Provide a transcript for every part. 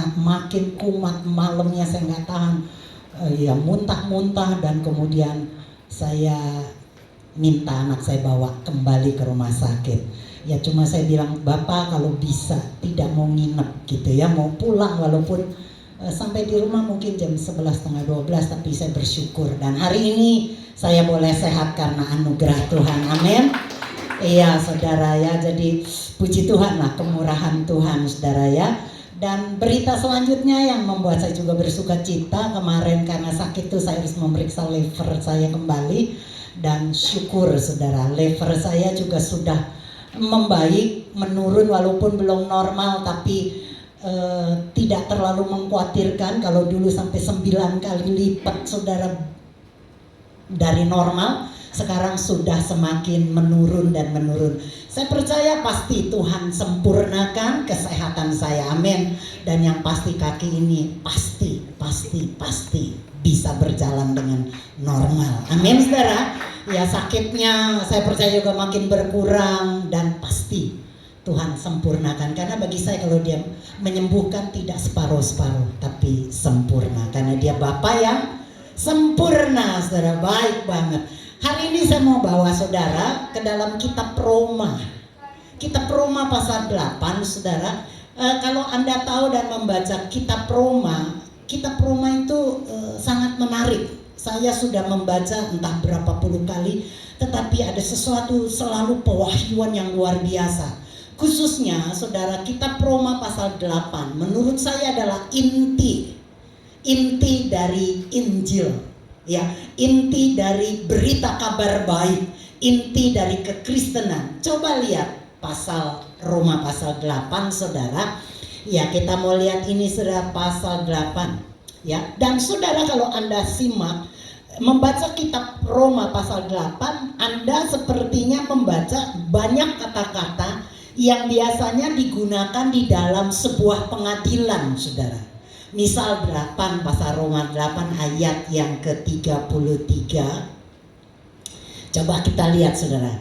karena makin kumat, malamnya saya nggak tahan, ya muntah-muntah, dan kemudian saya minta anak saya bawa kembali ke rumah sakit. Ya cuma saya bilang, Bapak kalau bisa tidak mau nginep gitu ya, mau pulang walaupun sampai di rumah mungkin jam 11:30-12, tapi saya bersyukur dan hari ini saya boleh sehat karena anugerah Tuhan. Amin. Iya saudara ya, jadi puji Tuhan lah, kemurahan Tuhan saudara ya. Dan berita selanjutnya yang membuat saya juga bersuka cita, kemarin karena sakit itu saya harus memeriksa liver saya kembali, dan syukur saudara, liver saya juga sudah membaik, menurun walaupun belum normal, tapi tidak terlalu mengkhawatirkan. Kalau dulu sampai 9 kali lipat saudara dari normal, sekarang sudah semakin menurun dan menurun. Saya percaya pasti Tuhan sempurnakan kesehatan saya, amin. Dan yang pasti kaki ini pasti bisa berjalan dengan normal, amin saudara. Ya sakitnya saya percaya juga makin berkurang dan pasti Tuhan sempurnakan. Karena bagi saya kalau dia menyembuhkan tidak separuh-separuh tapi sempurna, karena dia Bapa yang sempurna saudara, baik banget. Hari ini saya mau bawa saudara ke dalam kitab Roma. Kitab Roma pasal 8 saudara. Kalau Anda tahu dan membaca kitab Roma itu sangat menarik. Saya sudah membaca entah berapa puluh kali, tetapi ada sesuatu selalu pewahyuan yang luar biasa. Khususnya saudara, kitab Roma pasal 8 menurut saya adalah inti dari Injil. Ya, inti dari berita kabar baik, inti dari kekristenan. Coba lihat pasal Roma pasal 8 saudara. Ya, kita mau lihat ini saudara, pasal 8. Ya, dan saudara kalau Anda simak membaca kitab Roma pasal 8, Anda sepertinya membaca banyak kata-kata yang biasanya digunakan di dalam sebuah pengadilan saudara. Misal 8, pasal Roma 8 ayat yang ke-33. Coba kita lihat saudara.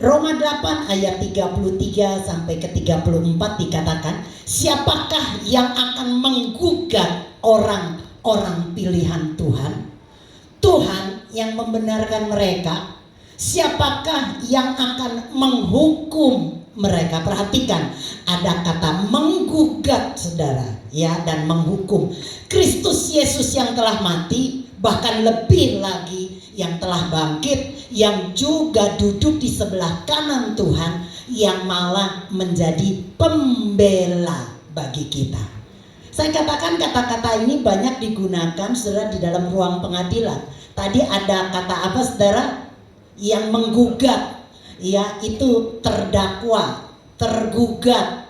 Roma 8 ayat 33 sampai ke-34 dikatakan, siapakah yang akan menggugat orang-orang pilihan Tuhan? Tuhan yang membenarkan mereka. Siapakah yang akan menghukum mereka? Perhatikan, ada kata menggugat saudara ya, dan menghukum. Kristus Yesus yang telah mati, bahkan lebih lagi yang telah bangkit, yang juga duduk di sebelah kanan Tuhan, yang malah menjadi pembela bagi kita. Saya katakan kata-kata ini banyak digunakan saudara di dalam ruang pengadilan. Tadi ada kata apa saudara? Yang menggugat, ya itu terdakwa, tergugat.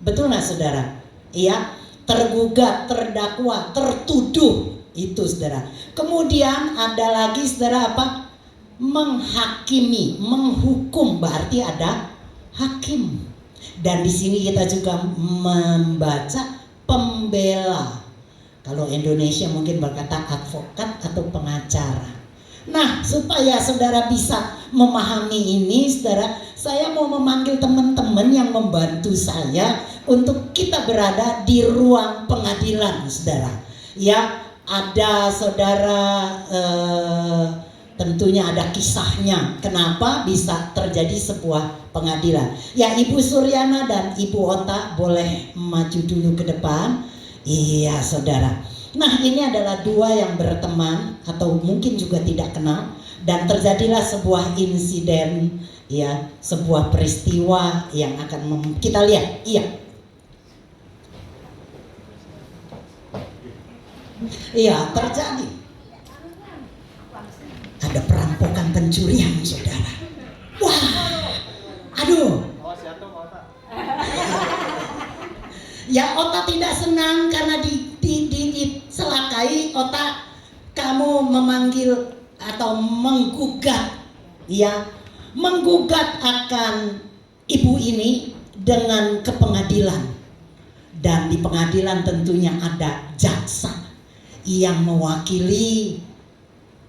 Betul nggak saudara? Ya, tergugat, terdakwa, tertuduh, itu saudara. Kemudian ada lagi saudara apa? Menghakimi, menghukum, berarti ada hakim. Dan di sini kita juga membaca pembela. Kalau Indonesia mungkin berkata advokat atau pengacara. Nah, supaya saudara bisa memahami ini saudara, saya mau memanggil teman-teman yang membantu saya untuk kita berada di ruang pengadilan saudara. Ya, ada saudara tentunya ada kisahnya kenapa bisa terjadi sebuah pengadilan. Ya, Ibu Suryana dan Ibu Ota boleh maju dulu ke depan. Iya saudara. Nah, ini adalah dua yang berteman atau mungkin juga tidak kenal, dan terjadilah sebuah insiden, ya, sebuah peristiwa yang akan kita lihat. Iya, terjadi. Ada perampokan, pencurian, saudara. Wah, aduh. Ya, Ota tidak senang karena diselakai. Ota, kamu memanggil atau menggugat, ya, menggugat akan ibu ini dengan ke pengadilan. Dan di pengadilan tentunya ada jaksa yang mewakili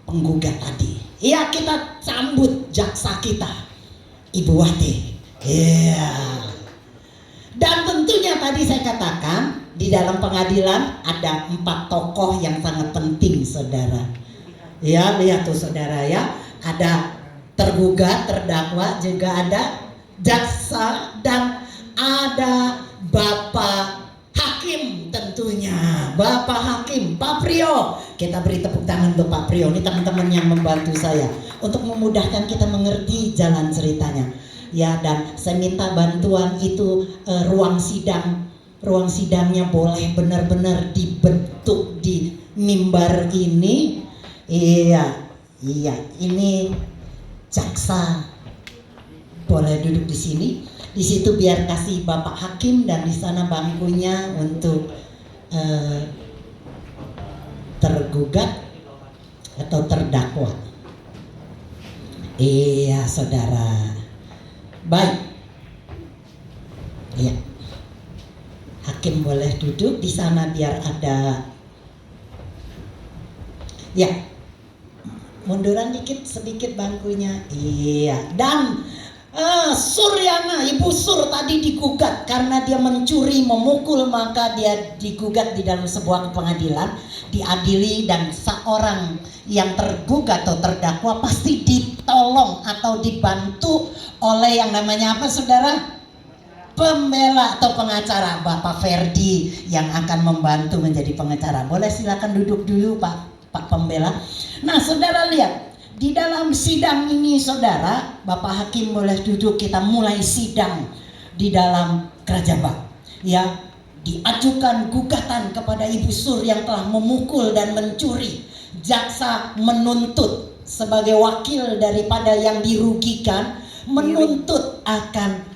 penggugat tadi. Ya, kita sambut jaksa kita, Ibu Wati. Dan tentunya tadi saya katakan di dalam pengadilan ada 4 tokoh yang sangat penting, saudara. Ya, lihat tuh saudara ya, ada tergugat, terdakwa, juga ada jaksa, dan ada Bapak Hakim tentunya. Bapak Hakim, Pak Prio. Kita beri tepuk tangan untuk Pak Prio. Ini teman-teman yang membantu saya untuk memudahkan kita mengerti jalan ceritanya. Ya, dan saya minta bantuan itu ruang sidangnya boleh benar-benar dibentuk di mimbar ini. Iya, ini jaksa boleh duduk di sini. Di situ biar kasih Bapak Hakim, dan di sana bangkunya untuk tergugat atau terdakwa. Iya, saudara. Baik. Iya. Hakim boleh duduk di sana biar ada. Ya. Munduran sedikit bangkunya. Iya. Dan Suryana, Ibu Sur tadi digugat karena dia mencuri, memukul, maka dia digugat di dalam sebuah pengadilan, diadili, dan seorang yang tergugat atau terdakwa pasti ditolong atau dibantu oleh yang namanya apa, saudara? Pembela atau pengacara. Bapak Ferdi yang akan membantu menjadi pengacara. Boleh silakan duduk dulu Pak Pembela. Nah, saudara lihat di dalam sidang ini, saudara, Bapak Hakim boleh duduk. Kita mulai sidang di dalam kerajaan Bak. Ya, diajukan gugatan kepada Ibu Sur yang telah memukul dan mencuri. Jaksa menuntut sebagai wakil daripada yang dirugikan, menuntut akan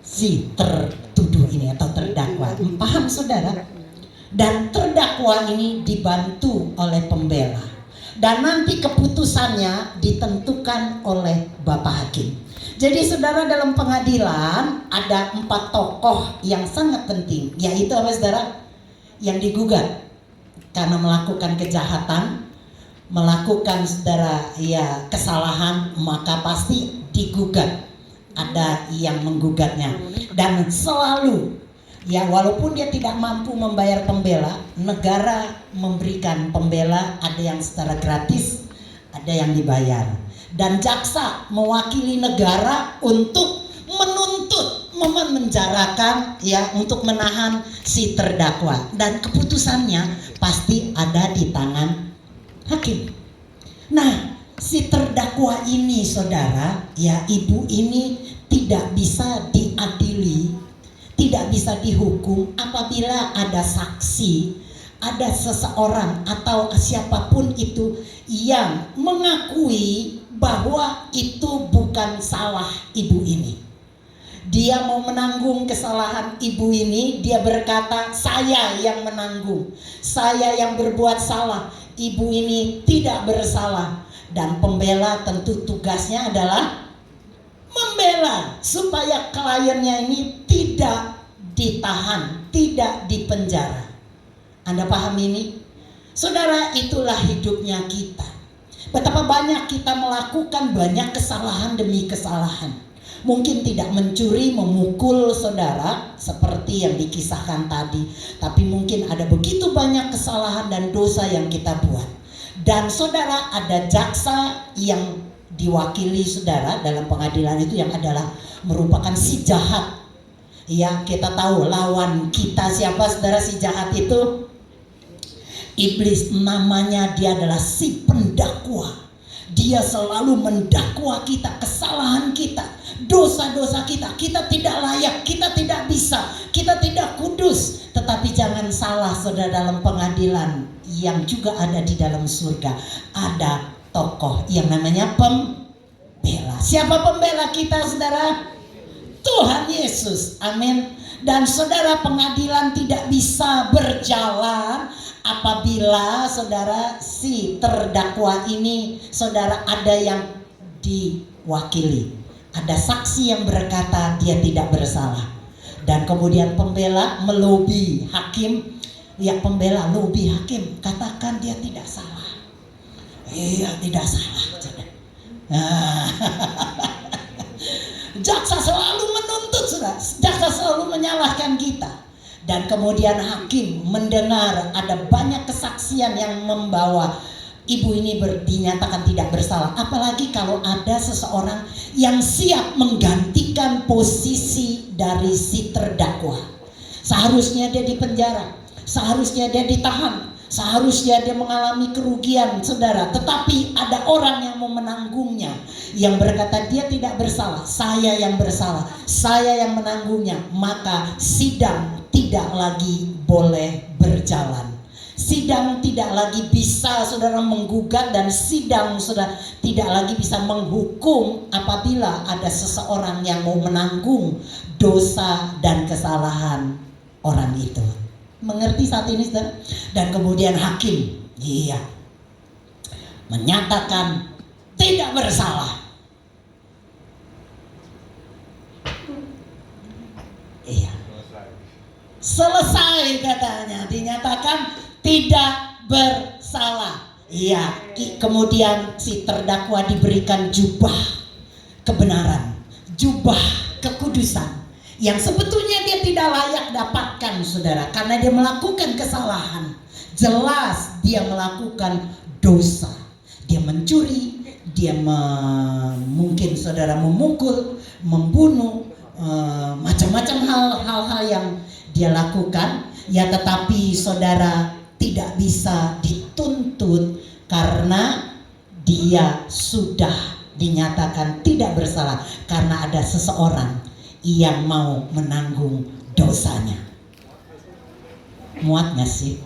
si tertuduh ini atau terdakwa. Paham, saudara? Dan terdakwa ini dibantu oleh pembela. Dan nanti keputusannya ditentukan oleh Bapak Hakim. Jadi saudara, dalam pengadilan ada 4 tokoh yang sangat penting. Yaitu apa, saudara? Yang digugat karena melakukan kejahatan, melakukan, saudara, ya, kesalahan, maka pasti digugat. Ada yang menggugatnya. Dan selalu, ya, walaupun dia tidak mampu membayar pembela, negara memberikan pembela, ada yang secara gratis, ada yang dibayar. Dan jaksa mewakili negara untuk menuntut, memenjarakan, ya, untuk menahan si terdakwa. Dan keputusannya pasti ada di tangan hakim. Nah, si terdakwa ini, saudara, ya, ibu ini tidak bisa diadili, tidak bisa dihukum apabila ada saksi, ada seseorang atau siapapun itu yang mengakui bahwa itu bukan salah ibu ini. Dia mau menanggung kesalahan ibu ini, dia berkata, saya yang menanggung, saya yang berbuat salah, ibu ini tidak bersalah. Dan pembela tentu tugasnya adalah membela supaya kliennya ini tidak ditahan, tidak dipenjara. Anda paham ini? Saudara, itulah hidupnya kita. Betapa banyak kita melakukan banyak kesalahan demi kesalahan. Mungkin tidak mencuri, memukul, saudara, seperti yang dikisahkan tadi. Tapi mungkin ada begitu banyak kesalahan dan dosa yang kita buat. Dan saudara, ada jaksa yang diwakili saudara dalam pengadilan itu yang adalah merupakan si jahat. Ya, kita tahu lawan kita siapa, saudara, si jahat itu? Iblis. Namanya dia adalah si pendakwa. Dia selalu mendakwa kita, kesalahan kita, dosa-dosa kita. Kita tidak layak, kita tidak bisa, kita tidak kudus. Tetapi jangan salah, saudara, dalam pengadilan yang juga ada di dalam surga ada tokoh yang namanya pembela. Siapa pembela kita, saudara? Tuhan Yesus. Amin. Dan saudara, pengadilan tidak bisa berjalan apabila, saudara, si terdakwa ini, saudara, ada yang diwakili, ada saksi yang berkata dia tidak bersalah, dan kemudian pembela melobi hakim. Ya, pembela lobi hakim, katakan dia tidak salah. Iya, tidak salah. Jaksa selalu menuntut, saudara. Jaksa selalu menyalahkan kita. Dan kemudian hakim mendengar ada banyak kesaksian yang membawa ibu ini dinyatakan tidak bersalah. Apalagi kalau ada seseorang yang siap menggantikan posisi dari si terdakwa. Seharusnya dia dipenjara, seharusnya dia ditahan, seharusnya dia mengalami kerugian, saudara. Tetapi ada orang yang mau menanggungnya, yang berkata dia tidak bersalah, saya yang bersalah, saya yang menanggungnya. Maka sidang tidak lagi boleh berjalan. Sidang tidak lagi bisa saudara menggugat, dan sidang saudara tidak lagi bisa menghukum apabila ada seseorang yang mau menanggung dosa dan kesalahan orang itu. Mengerti saat ini saudara? Dan kemudian hakim menyatakan tidak bersalah. Selesai katanya, dinyatakan tidak bersalah. Kemudian si terdakwa diberikan jubah kebenaran, jubah kekudusan, yang sebetulnya dia tidak layak dapatkan, saudara, karena dia melakukan kesalahan. Jelas dia melakukan dosa. Dia mencuri, dia mungkin saudara memukul, membunuh, macam-macam hal-hal yang dia lakukan. Tetapi saudara tidak bisa dituntut karena dia sudah dinyatakan tidak bersalah, karena ada seseorang yang mau menanggung dosanya. Muat gak sih?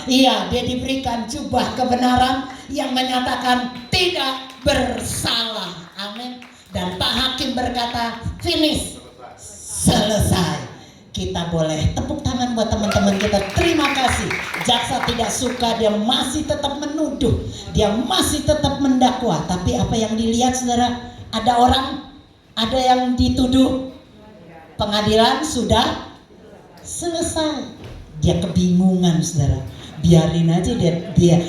Dia diberikan jubah kebenaran yang menyatakan tidak bersalah. Amin. Dan Pak Hakim berkata, finish, selesai. Kita boleh tepuk tangan buat teman-teman kita. Terima kasih. Jaksa tidak suka, dia masih tetap menuduh, dia masih tetap mendakwa. Tapi apa yang dilihat, saudara? Ada yang dituduh. Pengadilan sudah selesai. Dia kebingungan, saudara. Biarin aja dia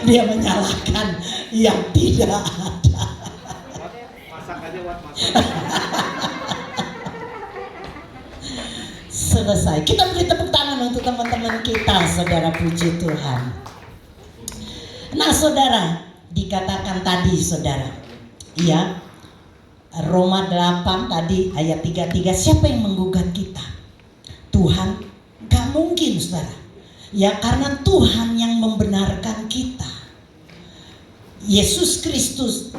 dia menyalahkan yang tidak ada. Masak aja, masak. Selesai. Kita beri tepuk tangan untuk teman-teman kita, saudara. Puji Tuhan. Nah, saudara, dikatakan tadi, saudara, Roma 8 tadi ayat 33, siapa yang menggugat kita? Tuhan. Gak mungkin, saudara. Karena Tuhan yang membenarkan kita. Yesus Kristus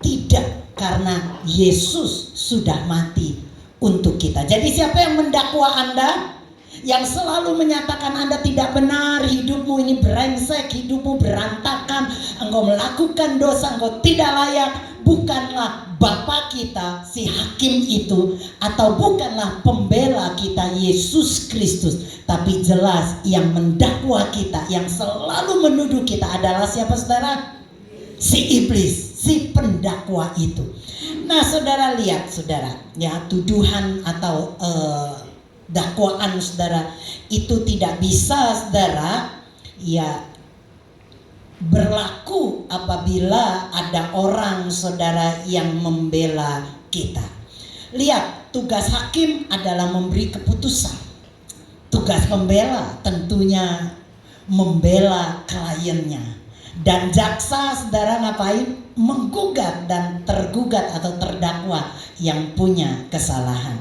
tidak, karena Yesus sudah mati untuk kita. Jadi siapa yang mendakwa Anda, yang selalu menyatakan Anda tidak benar, hidupmu ini brengsek, hidupmu berantakan, engkau melakukan dosa, engkau tidak layak, bukanlah Bapa kita, si hakim itu, atau bukanlah pembela kita Yesus Kristus, tapi jelas yang mendakwa kita, yang selalu menuduh kita adalah siapa, saudara? Si iblis, si pendakwa itu. Nah, saudara lihat, saudara, tuduhan atau dakwaan, saudara, itu tidak bisa, saudara, berlaku apabila ada orang, saudara, yang membela kita. Lihat, tugas hakim adalah memberi keputusan. Tugas pembela tentunya membela kliennya. Dan jaksa, saudara, ngapain? Menggugat dan tergugat atau terdakwa yang punya kesalahan.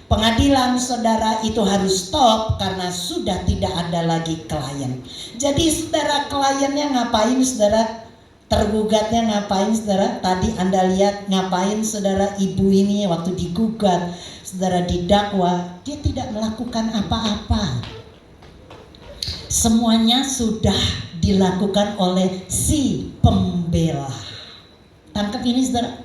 Pengadilan, saudara, itu harus stop karena sudah tidak ada lagi klien. Jadi, saudara, kliennya ngapain, saudara? Tergugatnya ngapain, saudara? Tadi Anda lihat ngapain, saudara, ibu ini waktu digugat, saudara, didakwa, dia tidak melakukan apa-apa. Semuanya sudah dilakukan oleh si pembela. Tangkap ini, saudara.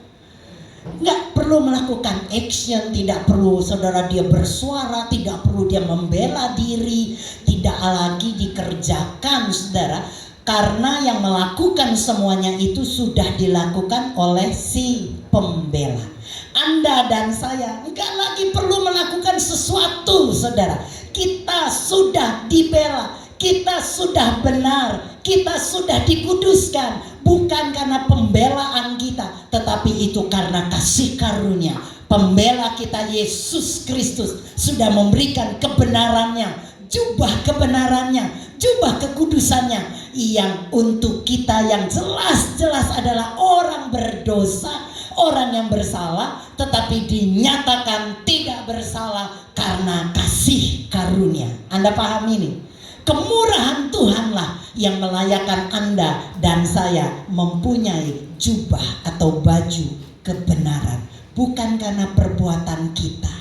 Nggak perlu melakukan action, tidak perlu, saudara, dia bersuara, tidak perlu dia membela diri, tidak lagi dikerjakan, saudara. Karena yang melakukan semuanya itu sudah dilakukan oleh si pembela. Anda dan saya nggak lagi perlu melakukan sesuatu, saudara. Kita sudah dibela. Kita sudah benar, kita sudah dikuduskan, bukan karena pembelaan kita, tetapi itu karena kasih karunia, Pembela kita Yesus Kristus sudah memberikan kebenarannya, jubah kebenarannya, jubah kekudusannya, yang untuk kita yang jelas-jelas adalah orang berdosa, orang yang bersalah, tetapi dinyatakan tidak bersalah karena kasih karunia. Anda paham ini? Kemurahan Tuhanlah yang melayakkan Anda dan saya mempunyai jubah atau baju kebenaran, bukan karena perbuatan kita.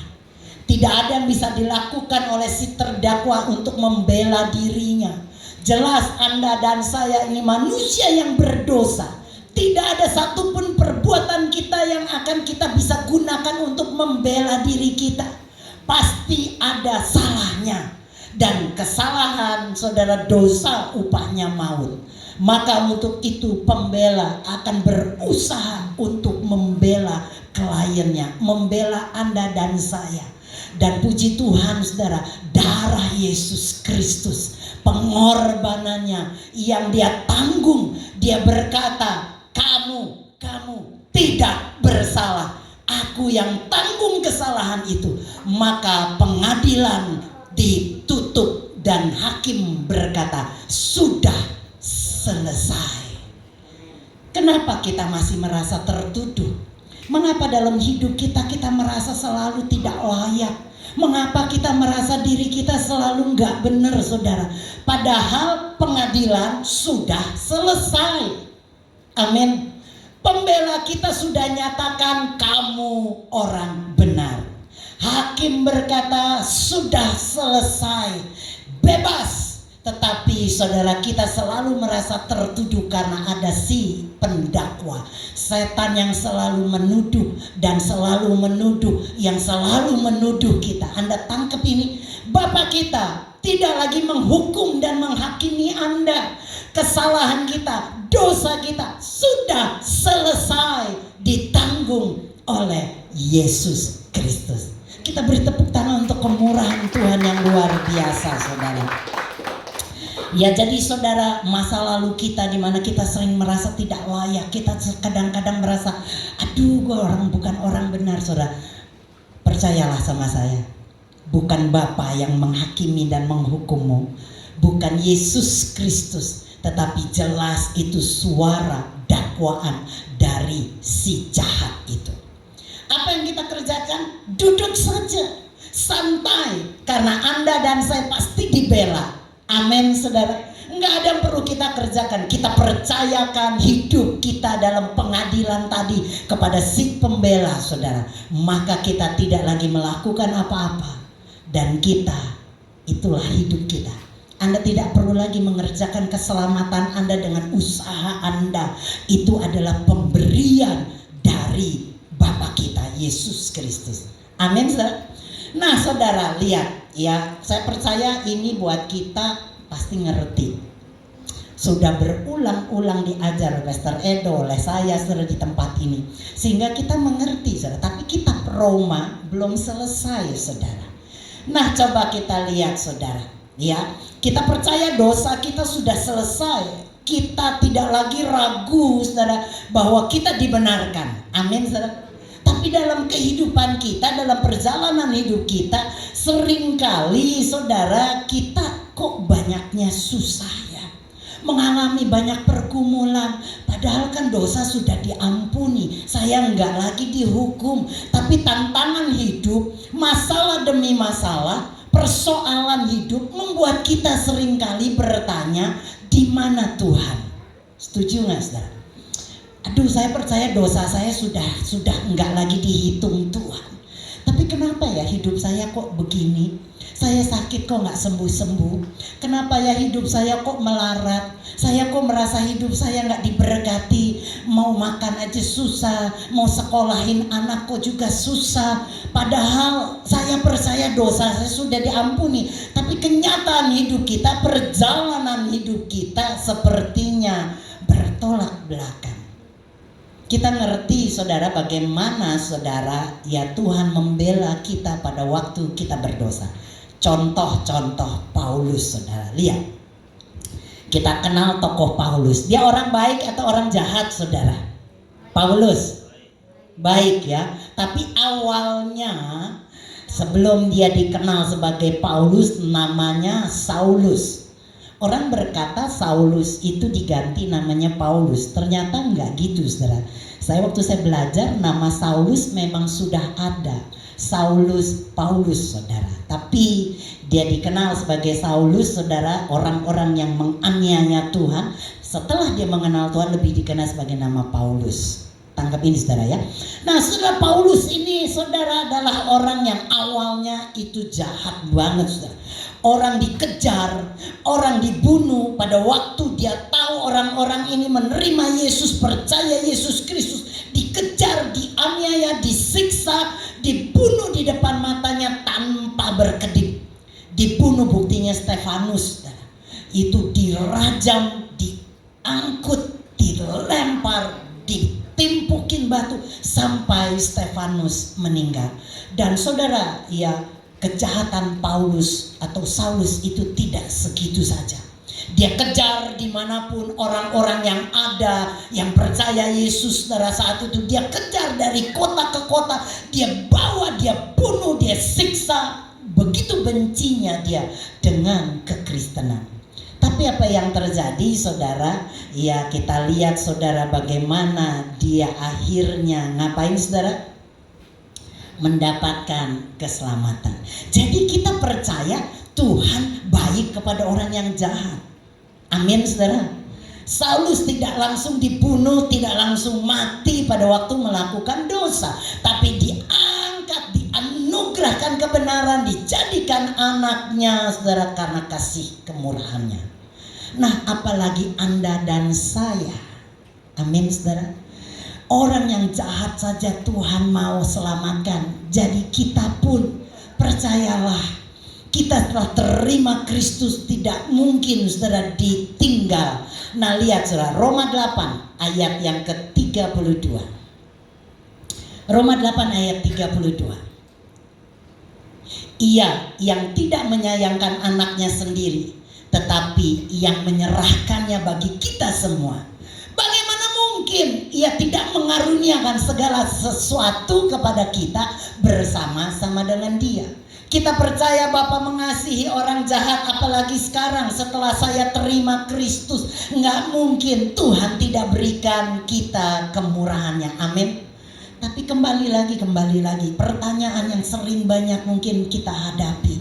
Tidak ada yang bisa dilakukan oleh si terdakwa untuk membela dirinya. Jelas Anda dan saya ini manusia yang berdosa. Tidak ada satupun perbuatan kita yang akan kita bisa gunakan untuk membela diri kita. Pasti ada salahnya. Dan kesalahan, saudara, dosa upahnya maut. Maka untuk itu pembela akan berusaha untuk membela kliennya, membela Anda dan saya. Dan puji Tuhan, saudara, darah Yesus Kristus, pengorbanannya yang dia tanggung. Dia berkata, kamu tidak bersalah, aku yang tanggung kesalahan itu. Maka pengadilan ditutup dan hakim berkata, sudah selesai. Kenapa kita masih merasa tertuduh? Mengapa dalam hidup kita merasa selalu tidak layak? Mengapa kita merasa diri kita selalu nggak benar, saudara? Padahal pengadilan sudah selesai. Amin. Pembela kita sudah nyatakan kamu orang benar. Hakim berkata sudah selesai, bebas. Tetapi saudara, kita selalu merasa tertuduh karena ada si pendakwa, setan yang selalu menuduh dan selalu menuduh, yang selalu menuduh kita. Anda tangkap ini? Bapa kita tidak lagi menghukum dan menghakimi Anda. Kesalahan kita, dosa kita sudah selesai ditanggung oleh Yesus Kristus. Kita beri tepuk tangan untuk kemurahan Tuhan yang luar biasa, saudara. Ya, jadi saudara, masa lalu kita di mana kita sering merasa tidak layak, kita kadang-kadang merasa, aduh, gue bukan orang benar, saudara. Percayalah sama saya, bukan Bapa yang menghakimi dan menghukummu, bukan Yesus Kristus, tetapi jelas itu suara dakwaan dari si jahat itu. Apa yang kita kerjakan? Duduk saja, santai, karena Anda dan saya pasti dibela. Amin, saudara. Enggak ada yang perlu kita kerjakan. Kita percayakan hidup kita dalam pengadilan tadi kepada si pembela, saudara. Maka kita tidak lagi melakukan apa-apa. Dan kita, itulah hidup kita. Anda tidak perlu lagi mengerjakan keselamatan Anda dengan usaha Anda. Itu adalah pemberian dari Bapa kita, Yesus Kristus. Amin, saudara. Nah, saudara, lihat ya, saya percaya ini buat kita pasti ngerti. Sudah berulang-ulang diajar oleh Pastor Edo, oleh saya, saudara, di tempat ini, sehingga kita mengerti, saudara. Tapi kitab Roma belum selesai, saudara. Nah, coba kita lihat, saudara, ya, kita percaya dosa kita sudah selesai. Kita tidak lagi ragu, saudara, bahwa kita dibenarkan. Amin, saudara. Tapi dalam kehidupan kita, dalam perjalanan hidup kita, seringkali, saudara, kita kok banyaknya susah ya, mengalami banyak pergumulan. Padahal kan dosa sudah diampuni, saya nggak lagi dihukum. Tapi tantangan hidup, masalah demi masalah, persoalan hidup membuat kita seringkali bertanya, di mana Tuhan? Setuju nggak, saudara? Aduh, saya percaya dosa saya sudah enggak lagi dihitung Tuhan. Tapi kenapa ya hidup saya kok begini? Saya sakit kok enggak sembuh-sembuh? Kenapa ya hidup saya kok melarat? Saya kok merasa hidup saya enggak diberkati? Mau makan aja susah, mau sekolahin anak kok juga susah. Padahal saya percaya dosa saya sudah diampuni. Tapi kenyataan hidup kita, perjalanan hidup kita sepertinya bertolak belakang. Kita ngerti, saudara, bagaimana, saudara, ya Tuhan membela kita pada waktu kita berdosa. Contoh-contoh Paulus, saudara. Lihat, kita kenal tokoh Paulus. Dia orang baik atau orang jahat, saudara? Paulus baik ya. Tapi awalnya sebelum dia dikenal sebagai Paulus, namanya Saulus. Orang berkata Saulus itu diganti namanya Paulus. Ternyata enggak gitu, saudara. Waktu saya belajar, nama Saulus memang sudah ada. Saulus Paulus, saudara. Tapi dia dikenal sebagai Saulus, saudara. Orang-orang yang menganiaya Tuhan, setelah dia mengenal Tuhan, lebih dikenal sebagai nama Paulus. Tangkap ini, saudara ya. Nah, saudara, Paulus ini, saudara, adalah orang yang awalnya itu jahat banget, saudara. Orang dikejar, orang dibunuh. Pada waktu dia tahu orang-orang ini menerima Yesus, percaya Yesus Kristus, dikejar, dianiaya, disiksa, dibunuh di depan matanya tanpa berkedip. Dibunuh, buktinya Stefanus, saudara. Itu dirajam, diangkut, dilempar, ditimpukin batu sampai Stefanus meninggal. Dan saudara, ya, kejahatan Paulus atau Saulus itu tidak segitu saja. Dia kejar dimanapun orang-orang yang ada, yang percaya Yesus, saudara, saat itu dia kejar dari kota ke kota. Dia bawa, dia bunuh, dia siksa. Begitu bencinya dia dengan kekristenan. Tapi apa yang terjadi, saudara? Ya, kita lihat, saudara, bagaimana dia akhirnya ngapain, saudara? Mendapatkan keselamatan. Jadi kita percaya Tuhan baik kepada orang yang jahat. Amin, saudara. Saulus tidak langsung dibunuh, tidak langsung mati pada waktu melakukan dosa, tapi diangkat, dianugerahkan kebenaran, dijadikan anaknya, saudara, karena kasih kemurahannya. Nah, apalagi Anda dan saya. Amin, saudara. Orang yang jahat saja Tuhan mau selamatkan. Jadi kita pun percayalah, kita telah terima Kristus, tidak mungkin, saudara, ditinggal. Nah, lihat, saudara, Roma 8 ayat yang ke-32. Roma 8 ayat 32. Ia yang tidak menyayangkan anaknya sendiri, tetapi yang menyerahkannya bagi kita semua. Bagaimana mungkin ia tidak mengaruniakan segala sesuatu kepada kita bersama-sama dengan dia? Kita percaya Bapa mengasihi orang jahat, apalagi sekarang setelah saya terima Kristus. Nggak mungkin Tuhan tidak berikan kita kemurahannya. Amin. Tapi kembali lagi, pertanyaan yang sering banyak mungkin kita hadapi.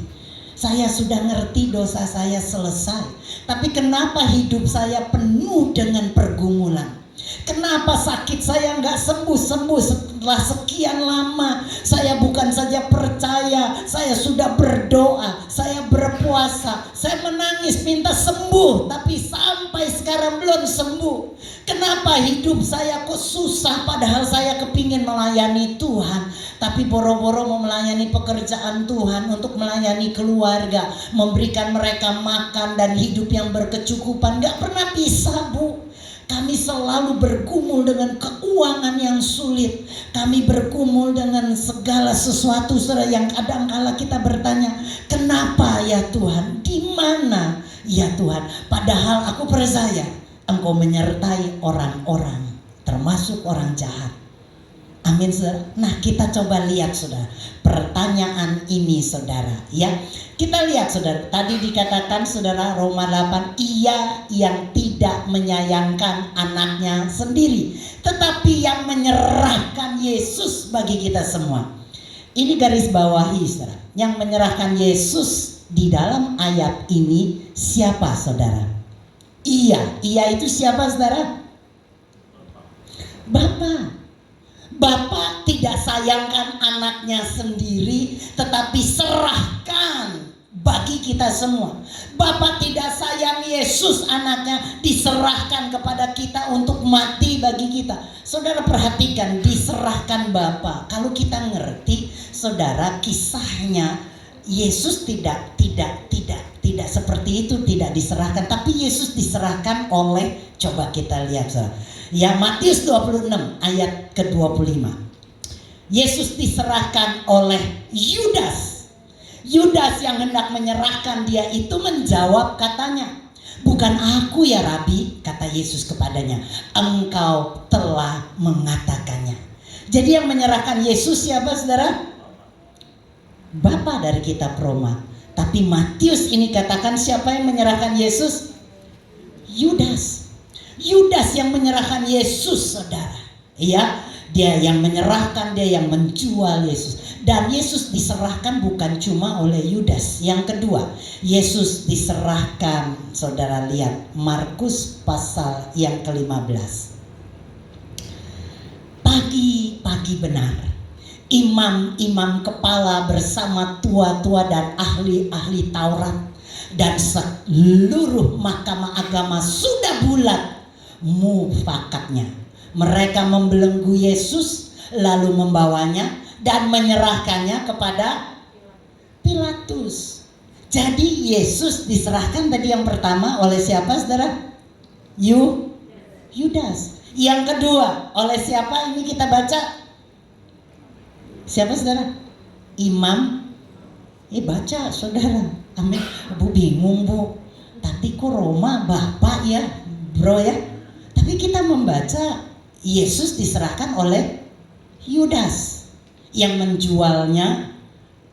Saya sudah ngerti dosa saya selesai, tapi kenapa hidup saya penuh dengan pergumulan? Kenapa sakit saya nggak sembuh-sembuh setelah sekian lama? Saya bukan saja percaya, saya sudah berdoa, saya berpuasa, saya menangis minta sembuh, tapi sampai sekarang belum sembuh. Kenapa hidup saya kok susah, padahal saya kepingin melayani Tuhan, tapi boro-boro mau melayani pekerjaan Tuhan, untuk melayani keluarga, memberikan mereka makan dan hidup yang berkecukupan, nggak pernah bisa, Bu. Kami selalu bergumul dengan keuangan yang sulit. Kami bergumul dengan segala sesuatu, saudara, yang kadang-kala kita bertanya, kenapa ya Tuhan? Di mana ya Tuhan? Padahal aku percaya Engkau menyertai orang-orang, termasuk orang jahat. Amin, saudara. Nah, kita coba lihat, saudara, pertanyaan ini, saudara, ya. Kita lihat, saudara, tadi dikatakan, saudara, Roma 8, ia yang tidak menyayangkan anaknya sendiri, tetapi yang menyerahkan Yesus bagi kita semua. Ini garis bawahi, saudara. Yang menyerahkan Yesus di dalam ayat ini siapa, saudara? Ia itu siapa, saudara? Bapa. Bapa tidak sayangkan anaknya sendiri, tetapi serahkan bagi kita semua. Bapa tidak sayang Yesus anaknya, diserahkan kepada kita untuk mati bagi kita. Saudara perhatikan, diserahkan Bapa. Kalau kita ngerti, saudara, kisahnya Yesus tidak seperti itu, tidak diserahkan, tapi Yesus diserahkan oleh, coba kita lihat, saudara. Ya, Matius 26 ayat ke-25. Yesus diserahkan oleh Yudas. Yudas yang hendak menyerahkan dia itu menjawab, katanya, bukan aku ya Rabi, kata Yesus kepadanya, engkau telah mengatakannya. Jadi yang menyerahkan Yesus siapa saudara? Bapa dari kitab Roma. Tapi Matius ini katakan siapa yang menyerahkan Yesus? Yudas. Yudas yang menyerahkan Yesus saudara. Iya, dia yang menyerahkan, dia yang menjual Yesus. Dan Yesus diserahkan bukan cuma oleh Yudas. Yang kedua, Yesus diserahkan, saudara lihat Markus pasal yang ke-15. Pagi benar, imam-imam kepala bersama tua-tua dan ahli-ahli Taurat dan seluruh mahkamah agama sudah bulat mufakatnya. Mereka membelenggu Yesus lalu membawanya dan menyerahkannya kepada Pilatus. Jadi Yesus diserahkan tadi yang pertama oleh siapa saudara? Yudas. Yang kedua oleh siapa ini kita baca? Siapa saudara? Imam. Baca saudara. Amin. Bu bingung bu. Tadi kok Roma Bapak ya bro ya. Tapi kita membaca Yesus diserahkan oleh Yudas. Yang menjualnya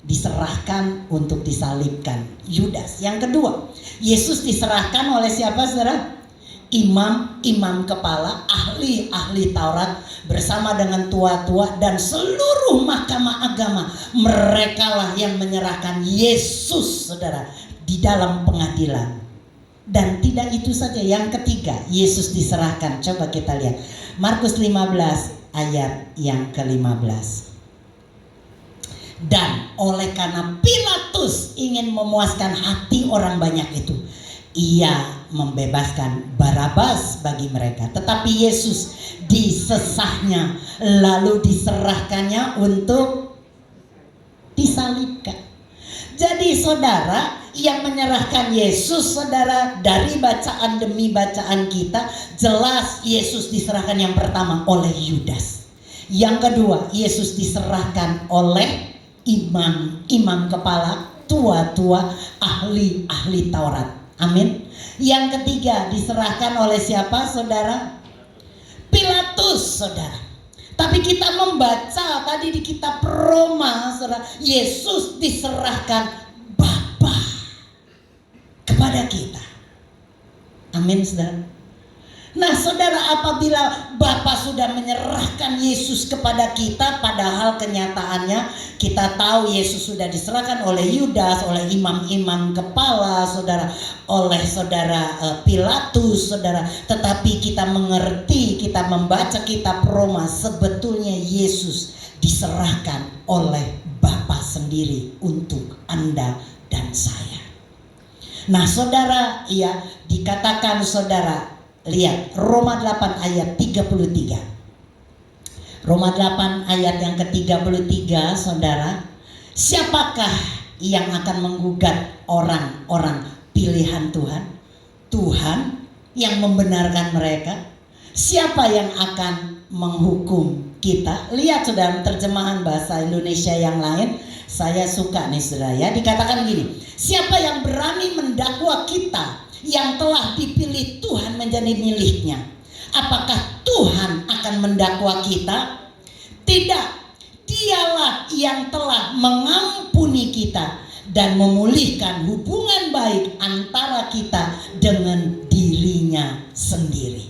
diserahkan untuk disalibkan. Yudas. Yang kedua, Yesus diserahkan oleh siapa saudara? Imam kepala, ahli Taurat bersama dengan tua-tua dan seluruh mahkamah agama. Merekalah yang menyerahkan Yesus saudara di dalam pengadilan. Dan tidak itu saja, yang ketiga Yesus diserahkan. Coba kita lihat Markus 15 ayat yang ke-15. Dan oleh karena Pilatus ingin memuaskan hati orang banyak itu, ia membebaskan Barabas bagi mereka. Tetapi Yesus disesahnya lalu diserahkannya untuk disalibkan. Jadi saudara, yang menyerahkan Yesus saudara, dari bacaan demi bacaan kita jelas Yesus diserahkan yang pertama oleh Yudas. Yang kedua, Yesus diserahkan oleh imam kepala, tua-tua, ahli Taurat. Amin. Yang ketiga diserahkan oleh siapa saudara? Pilatus saudara. Tapi kita membaca tadi di kitab Roma saudara, Yesus diserahkan Bapa kepada kita. Amin saudara. Nah saudara, apabila Bapa sudah menyerahkan Yesus kepada kita, padahal kenyataannya kita tahu Yesus sudah diserahkan oleh Yudas, oleh imam-imam kepala saudara, oleh saudara Pilatus saudara. Tetapi kita mengerti, kita membaca kitab Roma, sebetulnya Yesus diserahkan oleh Bapa sendiri untuk Anda dan saya. Nah saudara, ya dikatakan saudara, lihat Roma 8 ayat 33. Roma 8 ayat yang ke-33 saudara. Siapakah yang akan menggugat orang-orang pilihan Tuhan? Tuhan yang membenarkan mereka. Siapa yang akan menghukum kita? Lihat saudara, terjemahan bahasa Indonesia yang lain. Saya suka nih saudara ya. Dikatakan gini, siapa yang berani mendakwa kita yang telah dipilih Tuhan menjadi miliknya? Apakah Tuhan akan mendakwa kita? Tidak. Dialah yang telah mengampuni kita dan memulihkan hubungan baik antara kita dengan dirinya sendiri.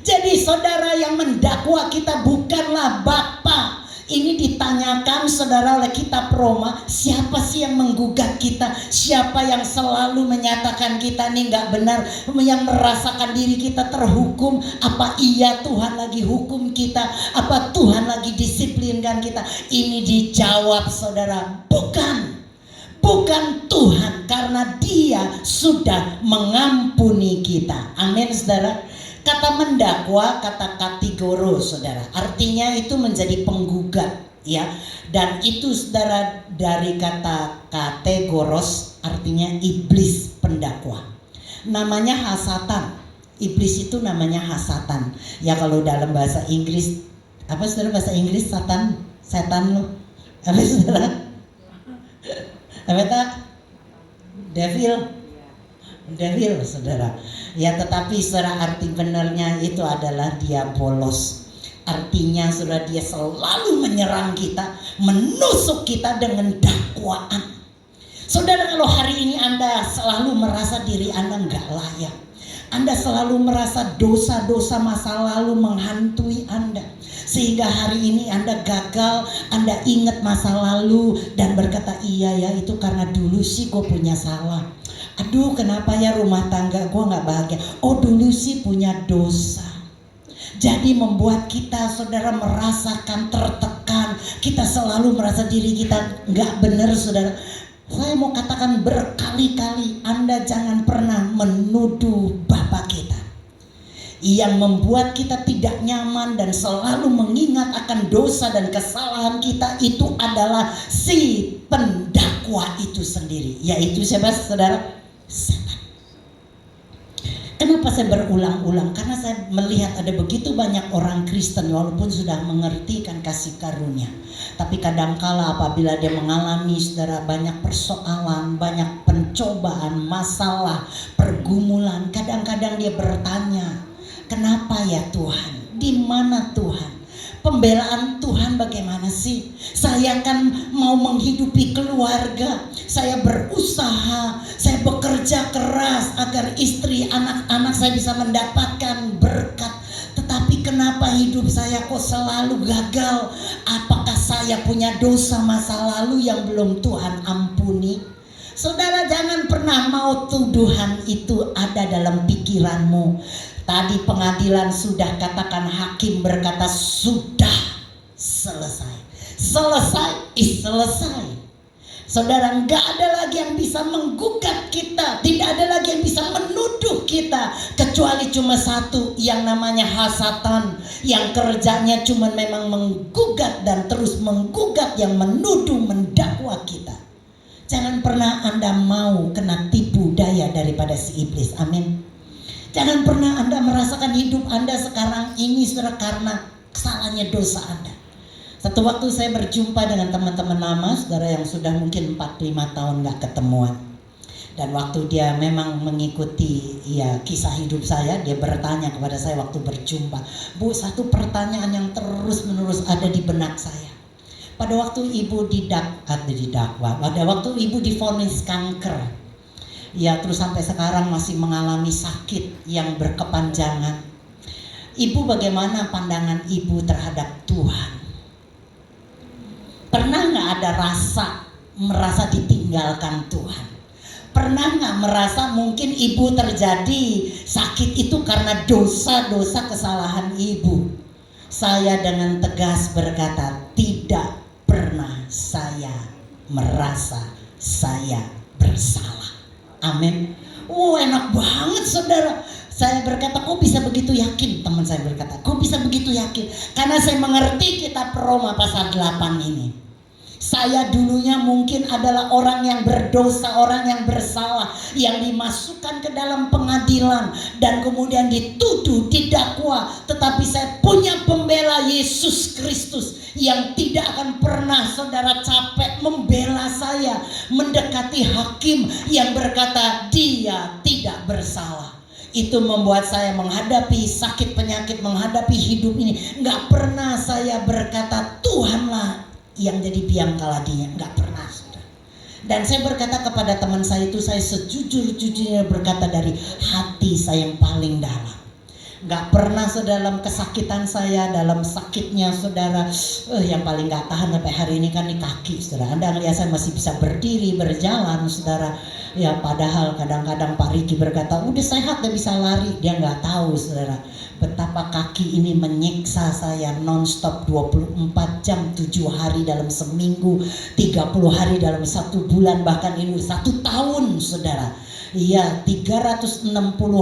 Jadi saudara, yang mendakwa kita bukanlah Bapa. Ini ditanyakan saudara oleh kitab Roma, siapa sih yang menggugat kita? Siapa yang selalu menyatakan kita ini gak benar, yang merasakan diri kita terhukum? Apa iya Tuhan lagi hukum kita? Apa Tuhan lagi disiplinkan kita? Ini dijawab saudara, bukan Tuhan, karena Dia sudah mengampuni kita. Amin saudara. Kata mendakwa, kata kategoro saudara, artinya itu menjadi penggugat ya. Dan itu saudara dari kata kategoros, artinya iblis pendakwa. Namanya hasatan. Iblis itu namanya hasatan. Ya kalau dalam bahasa Inggris, apa saudara bahasa Inggris satan? Setan loh. Apa saudara? Apa tak? Devil saudara. Ya tetapi secara arti benernya itu adalah diabolos. Artinya saudara, dia selalu menyerang kita, menusuk kita dengan dakwaan. Saudara, kalau hari ini Anda selalu merasa diri Anda nggak layak, Anda selalu merasa dosa-dosa masa lalu menghantui Anda, sehingga hari ini Anda gagal, Anda ingat masa lalu dan berkata, iya ya, itu karena dulu sih gue punya salah. Aduh, kenapa ya rumah tangga gue gak bahagia. Oh, dulu sih punya dosa. Jadi membuat kita, saudara, merasakan tertekan. Kita selalu merasa diri kita gak benar, saudara. Saya mau katakan berkali-kali, Anda jangan pernah menuduh Bapa kita. Yang membuat kita tidak nyaman dan selalu mengingat akan dosa dan kesalahan kita itu adalah si pendakwa itu sendiri. Yaitu siapa, saudara? Setan. Kenapa saya berulang-ulang? Karena saya melihat ada begitu banyak orang Kristen walaupun sudah mengerti kan kasih karunia, tapi kadangkala apabila dia mengalami, saudara, banyak persoalan, banyak pencobaan, masalah, pergumulan, kadang-kadang dia bertanya, kenapa ya Tuhan? Di mana Tuhan? Pembelaan Tuhan bagaimana sih? Saya kan mau menghidupi keluarga, saya berusaha, saya bekerja keras agar istri, anak-anak saya bisa mendapatkan berkat. Tetapi kenapa hidup saya kok selalu gagal? Apakah saya punya dosa masa lalu yang belum Tuhan ampuni? Saudara, jangan pernah mau tuduhan itu ada dalam pikiranmu. Tadi pengadilan sudah katakan, hakim berkata sudah selesai. Selesai is selesai. Saudara, nggak ada lagi yang bisa menggugat kita, tidak ada lagi yang bisa menuduh kita, kecuali cuma satu yang namanya hasatan, yang kerjanya cuma memang menggugat dan terus menggugat, yang menuduh, mendakwa kita. Jangan pernah Anda mau kena tipu daya daripada si iblis. Amin. Jangan pernah Anda merasakan hidup Anda sekarang ini, saudara, karena kesalahannya dosa Anda. Satu waktu saya berjumpa dengan teman-teman lama, saudara, yang sudah mungkin 4-5 tahun gak ketemuan. Dan waktu dia memang mengikuti kisah hidup saya, dia bertanya kepada saya waktu berjumpa, Bu, satu pertanyaan yang terus menerus ada di benak saya. Pada waktu ibu didakwa, pada waktu ibu divonis kanker, ya, terus sampai sekarang masih mengalami sakit yang berkepanjangan. Ibu, bagaimana pandangan ibu terhadap Tuhan? Pernah gak ada merasa ditinggalkan Tuhan? Pernah gak merasa mungkin ibu terjadi sakit itu karena dosa-dosa kesalahan ibu? Saya dengan tegas berkata, tidak pernah saya merasa saya bersalah. Amin. Enak banget, saudara. Saya berkata, kok bisa begitu yakin? Teman saya berkata, kok bisa begitu yakin? Karena saya mengerti kitab Roma pasal 8 ini. Saya dulunya mungkin adalah orang yang berdosa, orang yang bersalah, yang dimasukkan ke dalam pengadilan dan kemudian dituduh, didakwa. Tetapi saya punya pembela, Yesus Kristus, yang tidak akan pernah, saudara, capek membela saya, mendekati hakim yang berkata dia tidak bersalah. Itu membuat saya menghadapi sakit penyakit, menghadapi hidup ini, gak pernah saya berkata Tuhanlah yang jadi biang keladinya, nggak pernah, saudara. Dan saya berkata kepada teman saya itu, saya sejujur-jujurnya berkata dari hati saya yang paling dalam. Nggak pernah, saudara, dalam kesakitan saya, dalam sakitnya, saudara, yang paling nggak tahan sampai hari ini kan di kaki, saudara. Anda lihat saya masih bisa berdiri, berjalan, saudara. Ya, padahal kadang-kadang Pak Riki berkata, udah sehat, dia bisa lari. Dia nggak tahu, saudara, betapa kaki ini menyiksa saya non-stop 24 jam, 7 hari dalam seminggu, 30 hari dalam 1 bulan, bahkan ini 1 tahun, saudara. Iya, 360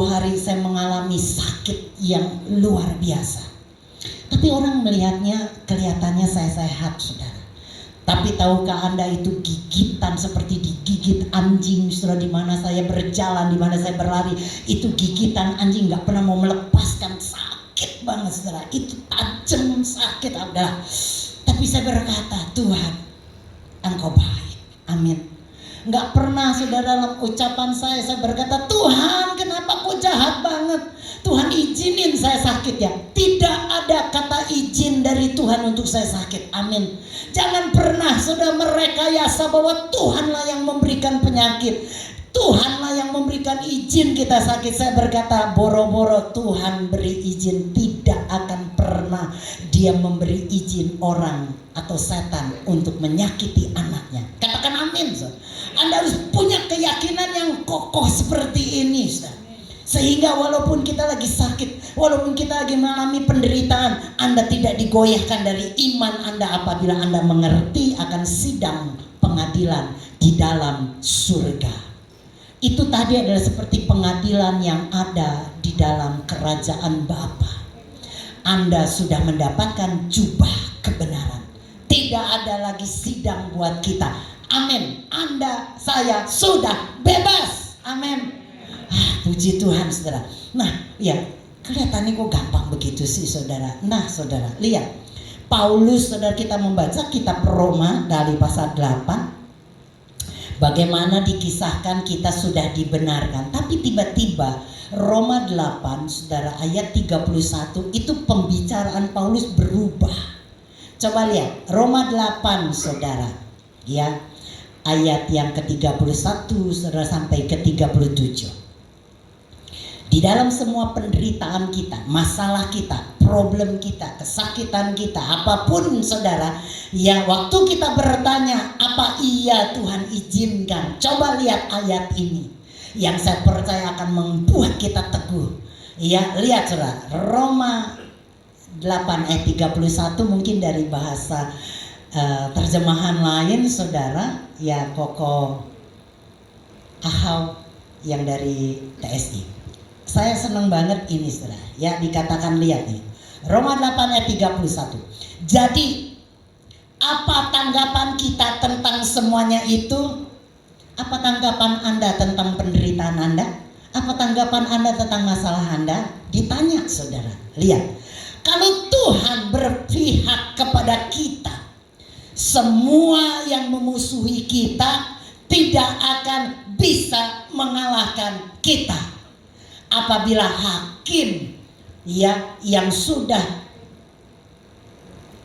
hari saya mengalami sakit yang luar biasa. Tapi orang melihatnya, kelihatannya saya sehat, saudara. Tapi tahukah Anda, itu gigitan seperti digigit anjing, saudara. Di mana saya berjalan, di mana saya berlari, itu gigitan anjing, nggak pernah mau melepaskan. Sakit banget, saudara. Itu tajam sakit, adalah. Tapi saya berkata, Tuhan, Engkau baik. Amin. Nggak pernah, saudara, dalam ucapan saya berkata, Tuhan, kenapa kau jahat banget? Tuhan izinin saya sakit ya. Tidak ada kata izin dari Tuhan untuk saya sakit. Amin. Jangan pernah saudara merekayasa bahwa Tuhanlah yang memberikan penyakit, Tuhanlah yang memberikan izin kita sakit. Saya berkata, boro-boro Tuhan beri izin, tidak akan pernah Dia memberi izin orang atau setan untuk menyakiti anaknya. Katakan amin. Anda harus punya keyakinan yang kokoh seperti ini, sehingga walaupun kita lagi sakit, walaupun kita lagi mengalami penderitaan, Anda tidak digoyahkan dari iman Anda apabila Anda mengerti akan sidang pengadilan di dalam surga. Itu tadi adalah seperti pengadilan yang ada di dalam kerajaan Bapa. Anda sudah mendapatkan jubah kebenaran. Tidak ada lagi sidang buat kita. Amin. Anda, saya sudah bebas. Amin. Puji Tuhan, saudara. Nah, ya, kelihatannya kok gampang begitu sih, saudara. Nah, saudara, lihat. Paulus, saudara, kita membaca kitab Roma dari pasal 8. Bagaimana dikisahkan kita sudah dibenarkan. Tapi tiba-tiba Roma 8 saudara ayat 31 itu pembicaraan Paulus berubah. Coba lihat Roma 8 saudara. Ya, ayat yang ke-31 saudara sampai ke-37. Di dalam semua penderitaan kita, masalah kita, problem kita, kesakitan kita, apapun saudara, ya waktu kita bertanya apa iya Tuhan izinkan, coba lihat ayat ini yang saya percaya akan membuat kita teguh. Ya, lihat saudara, Roma 8 ayat 31 mungkin dari bahasa terjemahan lain saudara, ya Koko Ahau yang dari TSI. Saya senang banget ini saudara, ya dikatakan, lihat nih Roma 8 ayat 31. Jadi apa tanggapan kita tentang semuanya itu? Apa tanggapan Anda tentang penderitaan Anda? Apa tanggapan Anda tentang masalah Anda? Ditanya saudara. Lihat, kalau Tuhan berpihak kepada kita, semua yang memusuhi kita tidak akan bisa mengalahkan kita. Apabila hakim ya yang sudah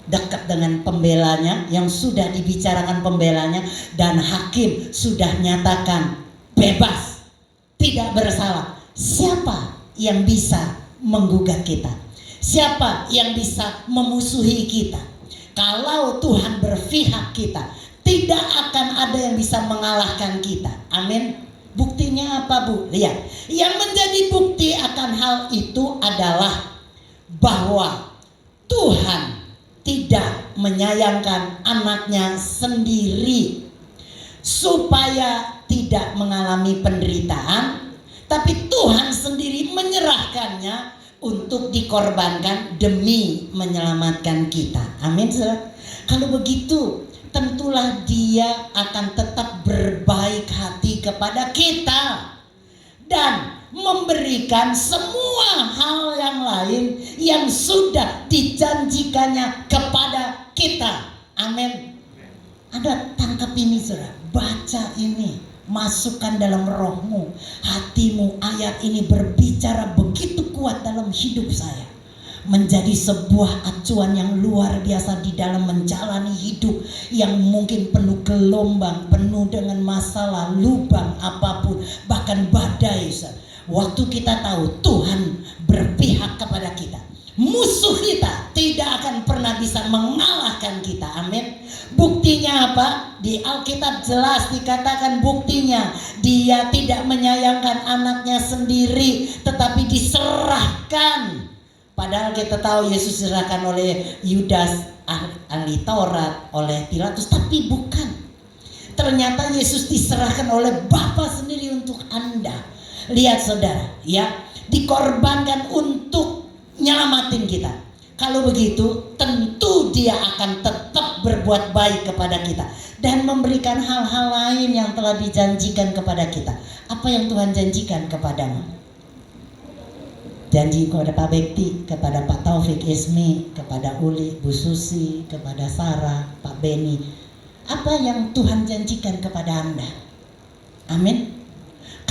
dekat dengan pembelanya, yang sudah dibicarakan pembelanya, dan hakim sudah nyatakan bebas, tidak bersalah, siapa yang bisa menggugat kita? Siapa yang bisa memusuhi kita? Kalau Tuhan berpihak kita, tidak akan ada yang bisa mengalahkan kita. Amin. Buktinya apa, Bu? Lihat, yang menjadi bukti akan hal itu adalah bahwa Tuhan tidak menyayangkan anaknya sendiri supaya tidak mengalami penderitaan, tapi Tuhan sendiri menyerahkannya untuk dikorbankan demi menyelamatkan kita. Amin. Kalau begitu, tentulah Dia akan tetap berbaik hati kepada kita dan memberikan semua hal yang lain yang sudah dijanjikannya kepada kita. Amin. Anda tangkap ini saudara, baca ini, masukkan dalam rohmu, hatimu. Ayat ini berbicara begitu kuat dalam hidup saya, menjadi sebuah acuan yang luar biasa di dalam menjalani hidup yang mungkin penuh gelombang, penuh dengan masalah, lubang apapun, bahkan badai. Waktu kita tahu Tuhan berpihak kepada kita, musuh kita tidak akan pernah bisa mengalahkan kita. Amin. Buktinya apa? Di Alkitab jelas dikatakan buktinya Dia tidak menyayangkan anaknya sendiri, tetapi diserahkan. Padahal kita tahu Yesus diserahkan oleh Yudas ahli Taurat, oleh Pilatus, tapi bukan. Ternyata Yesus diserahkan oleh Bapa sendiri untuk Anda. Lihat saudara, ya, dikorbankan untuk nyelamatin kita. Kalau begitu, tentu Dia akan tetap berbuat baik kepada kita dan memberikan hal-hal lain yang telah dijanjikan kepada kita. Apa yang Tuhan janjikan kepadamu? Janji kepada Pak Bekti, kepada Pak Taufik Ismi, kepada Uli, Bu Susi, kepada Sarah, Pak Beni. Apa yang Tuhan janjikan kepada Anda? Amin.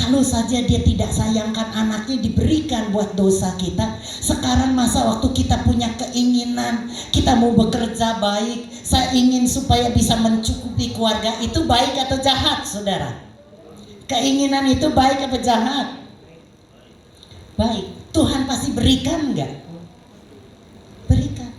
Kalau saja dia tidak sayangkan anaknya diberikan buat dosa kita. Sekarang masa waktu kita punya keinginan, kita mau bekerja baik, saya ingin supaya bisa mencukupi keluarga, itu baik atau jahat, saudara? Keinginan itu baik atau jahat? Baik. Tuhan pasti berikan enggak? Berikan.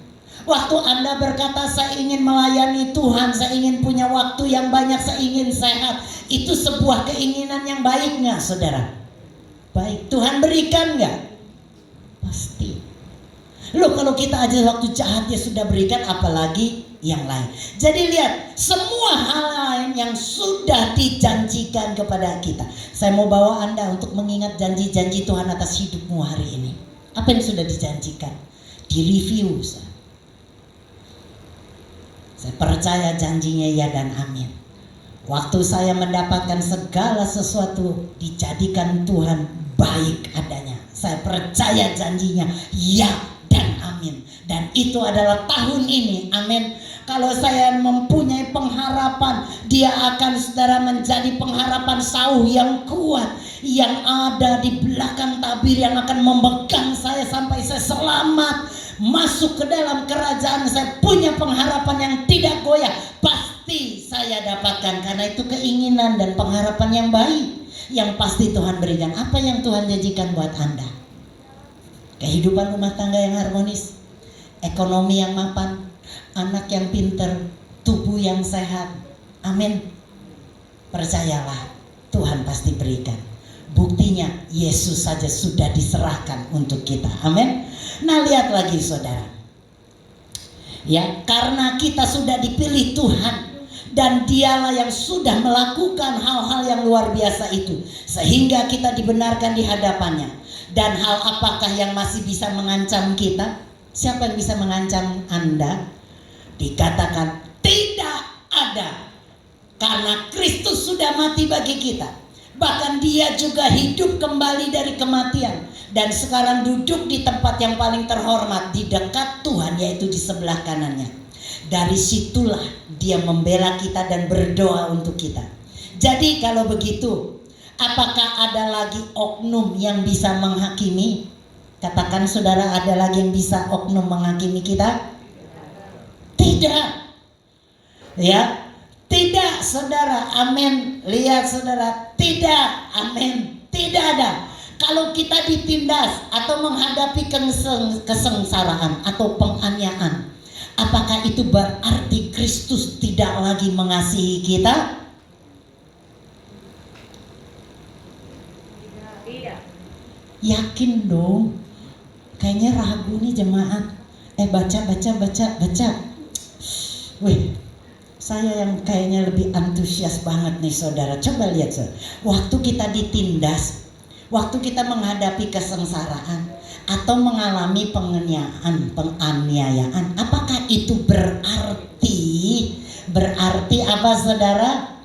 Waktu Anda berkata saya ingin melayani Tuhan, saya ingin punya waktu yang banyak, saya ingin sehat, itu sebuah keinginan yang baik nggak, saudara? Baik. Tuhan berikan nggak? Pasti. Loh, kalau kita aja waktu jahat dia sudah berikan, apalagi yang lain. Jadi lihat, semua hal lain yang sudah dijanjikan kepada kita. Saya mau bawa Anda untuk mengingat janji-janji Tuhan atas hidupmu hari ini. Apa yang sudah dijanjikan? Direview. Saya percaya janjinya ya dan amin. Waktu saya mendapatkan segala sesuatu dijadikan Tuhan baik adanya. Saya percaya janjinya ya dan amin. Dan itu adalah tahun ini, amin. Kalau saya mempunyai pengharapan, dia akan, saudara, menjadi pengharapan sauh yang kuat, yang ada di belakang tabir, yang akan memegang saya sampai saya selamat masuk ke dalam kerajaan. Saya punya pengharapan yang tidak goyah, pasti saya dapatkan, karena itu keinginan dan pengharapan yang baik yang pasti Tuhan berikan. Apa yang Tuhan janjikan buat Anda? Kehidupan rumah tangga yang harmonis, ekonomi yang mapan, anak yang pinter, tubuh yang sehat. Amin. Percayalah, Tuhan pasti berikan. Buktinya Yesus saja sudah diserahkan untuk kita. Amin. Nah, lihat lagi, saudara. Ya, karena kita sudah dipilih Tuhan dan dialah yang sudah melakukan hal-hal yang luar biasa itu, sehingga kita dibenarkan di hadapannya. Dan hal apakah yang masih bisa mengancam kita? Siapa yang bisa mengancam Anda? Dikatakan tidak ada, karena Kristus sudah mati bagi kita. Bahkan dia juga hidup kembali dari kematian, dan sekarang duduk di tempat yang paling terhormat di dekat Tuhan, yaitu di sebelah kanannya. Dari situlah dia membela kita dan berdoa untuk kita. Jadi kalau begitu, apakah ada lagi oknum yang bisa menghakimi? Katakan, saudara, ada lagi yang bisa oknum menghakimi kita? Tidak. Ya, tidak, saudara. Amin. Lihat, saudara, tidak. Amin. Tidak ada. Kalau kita ditindas atau menghadapi kesengsaraan atau penganiayaan, apakah itu berarti Kristus tidak lagi mengasihi kita? Tidak. Yakin dong. Kayaknya ragu nih jemaat. Baca. Wih, saya yang kayaknya lebih antusias banget nih, saudara. Coba lihat, saudara. Waktu kita ditindas, waktu kita menghadapi kesengsaraan atau mengalami penganiayaan, apakah itu berarti apa, saudara?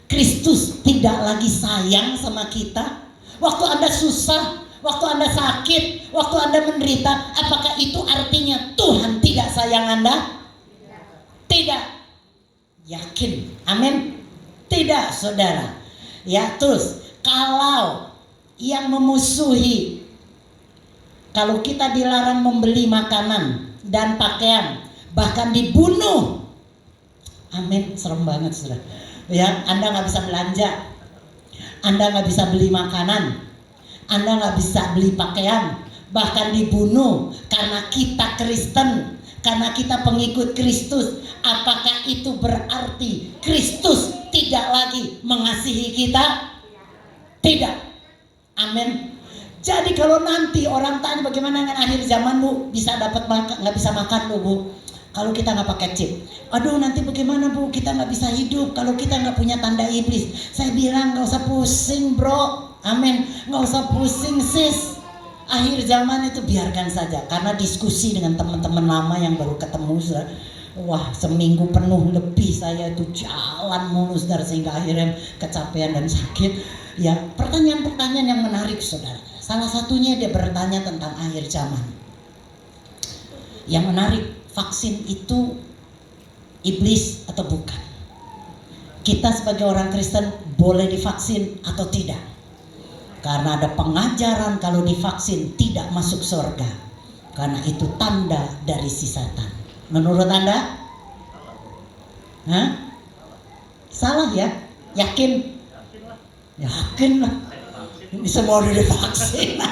Kristus tidak lagi sayang sama kita? Waktu Anda susah, waktu Anda sakit, waktu Anda menderita, apakah itu artinya Tuhan tidak sayang Anda? Tidak. Yakin? Amin. Tidak, saudara. Ya, terus kalau yang memusuhi, kalau kita dilarang membeli makanan dan pakaian, bahkan dibunuh. Amin. Serem banget, saudara. Ya, Anda nggak bisa belanja, Anda nggak bisa beli makanan, Anda nggak bisa beli pakaian, bahkan dibunuh karena kita Kristen, karena kita pengikut Kristus. Apakah itu berarti Kristus tidak lagi mengasihi kita? Tidak. Amin. Jadi kalau nanti orang tanya bagaimana dengan akhir zaman, Bu, bisa dapat makan, nggak bisa makan, Bu, kalau kita nggak pakai chip. Aduh, nanti bagaimana, Bu, kita nggak bisa hidup kalau kita nggak punya tanda iblis. Saya bilang nggak usah pusing, bro. Amin. Nggak usah pusing, sis. Akhir zaman itu biarkan saja. Karena diskusi dengan teman-teman lama yang baru ketemu, wah, seminggu penuh lebih saya itu jalan mulus, sehingga akhirnya kecapean dan sakit. Ya, pertanyaan-pertanyaan yang menarik, saudara. Salah satunya dia bertanya tentang akhir zaman. Yang menarik, vaksin itu iblis atau bukan? Kita sebagai orang Kristen boleh divaksin atau tidak? Karena ada pengajaran kalau divaksin tidak masuk surga. Karena itu tanda dari si setan. Menurut Anda? Hah? Salah ya? Yakin? Yakin lah. Semua udah divaksin.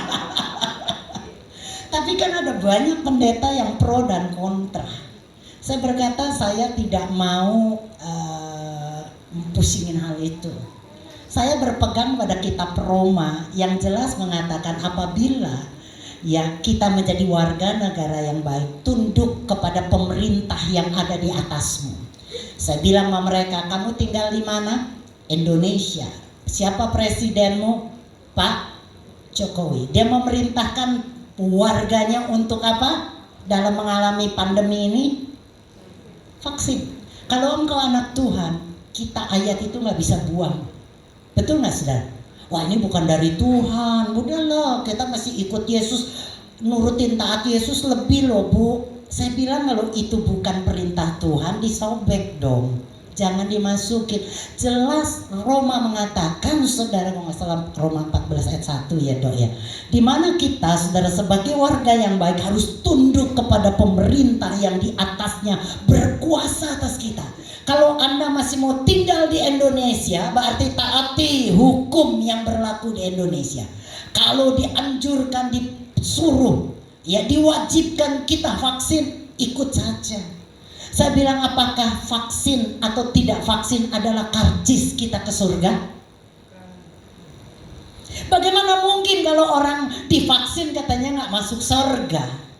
Tapi kan ada banyak pendeta yang pro dan kontra. Saya berkata saya tidak mau pusingin hal itu. Saya berpegang pada kitab Roma yang jelas mengatakan apabila ya kita menjadi warga negara yang baik, tunduk kepada pemerintah yang ada di atasmu. Saya bilang sama mereka, kamu tinggal di mana? Indonesia. Siapa presidenmu? Pak Jokowi. Dia memerintahkan warganya untuk apa? Dalam mengalami pandemi ini, vaksin. Kalau engkau anak Tuhan, kita ayat itu nggak bisa buang. Betul nggak saudara? Wah ini bukan dari Tuhan, udahlah kita masih ikut Yesus, nurutin taat Yesus lebih loh bu. Saya bilang kalau itu bukan perintah Tuhan disobek dong, jangan dimasukin. Jelas Roma mengatakan saudara, kalau nggak salah Roma 14 ayat 1 ya dok ya, dimana kita saudara sebagai warga yang baik harus tunduk kepada pemerintah yang di atasnya berkuasa atas kita. Kalau Anda masih mau tinggal di Indonesia, berarti taati hukum yang berlaku di Indonesia. Kalau dianjurkan, disuruh, ya diwajibkan kita vaksin, ikut saja. Saya bilang apakah vaksin atau tidak vaksin adalah karcis kita ke surga? Bagaimana mungkin kalau orang divaksin katanya nggak masuk surga?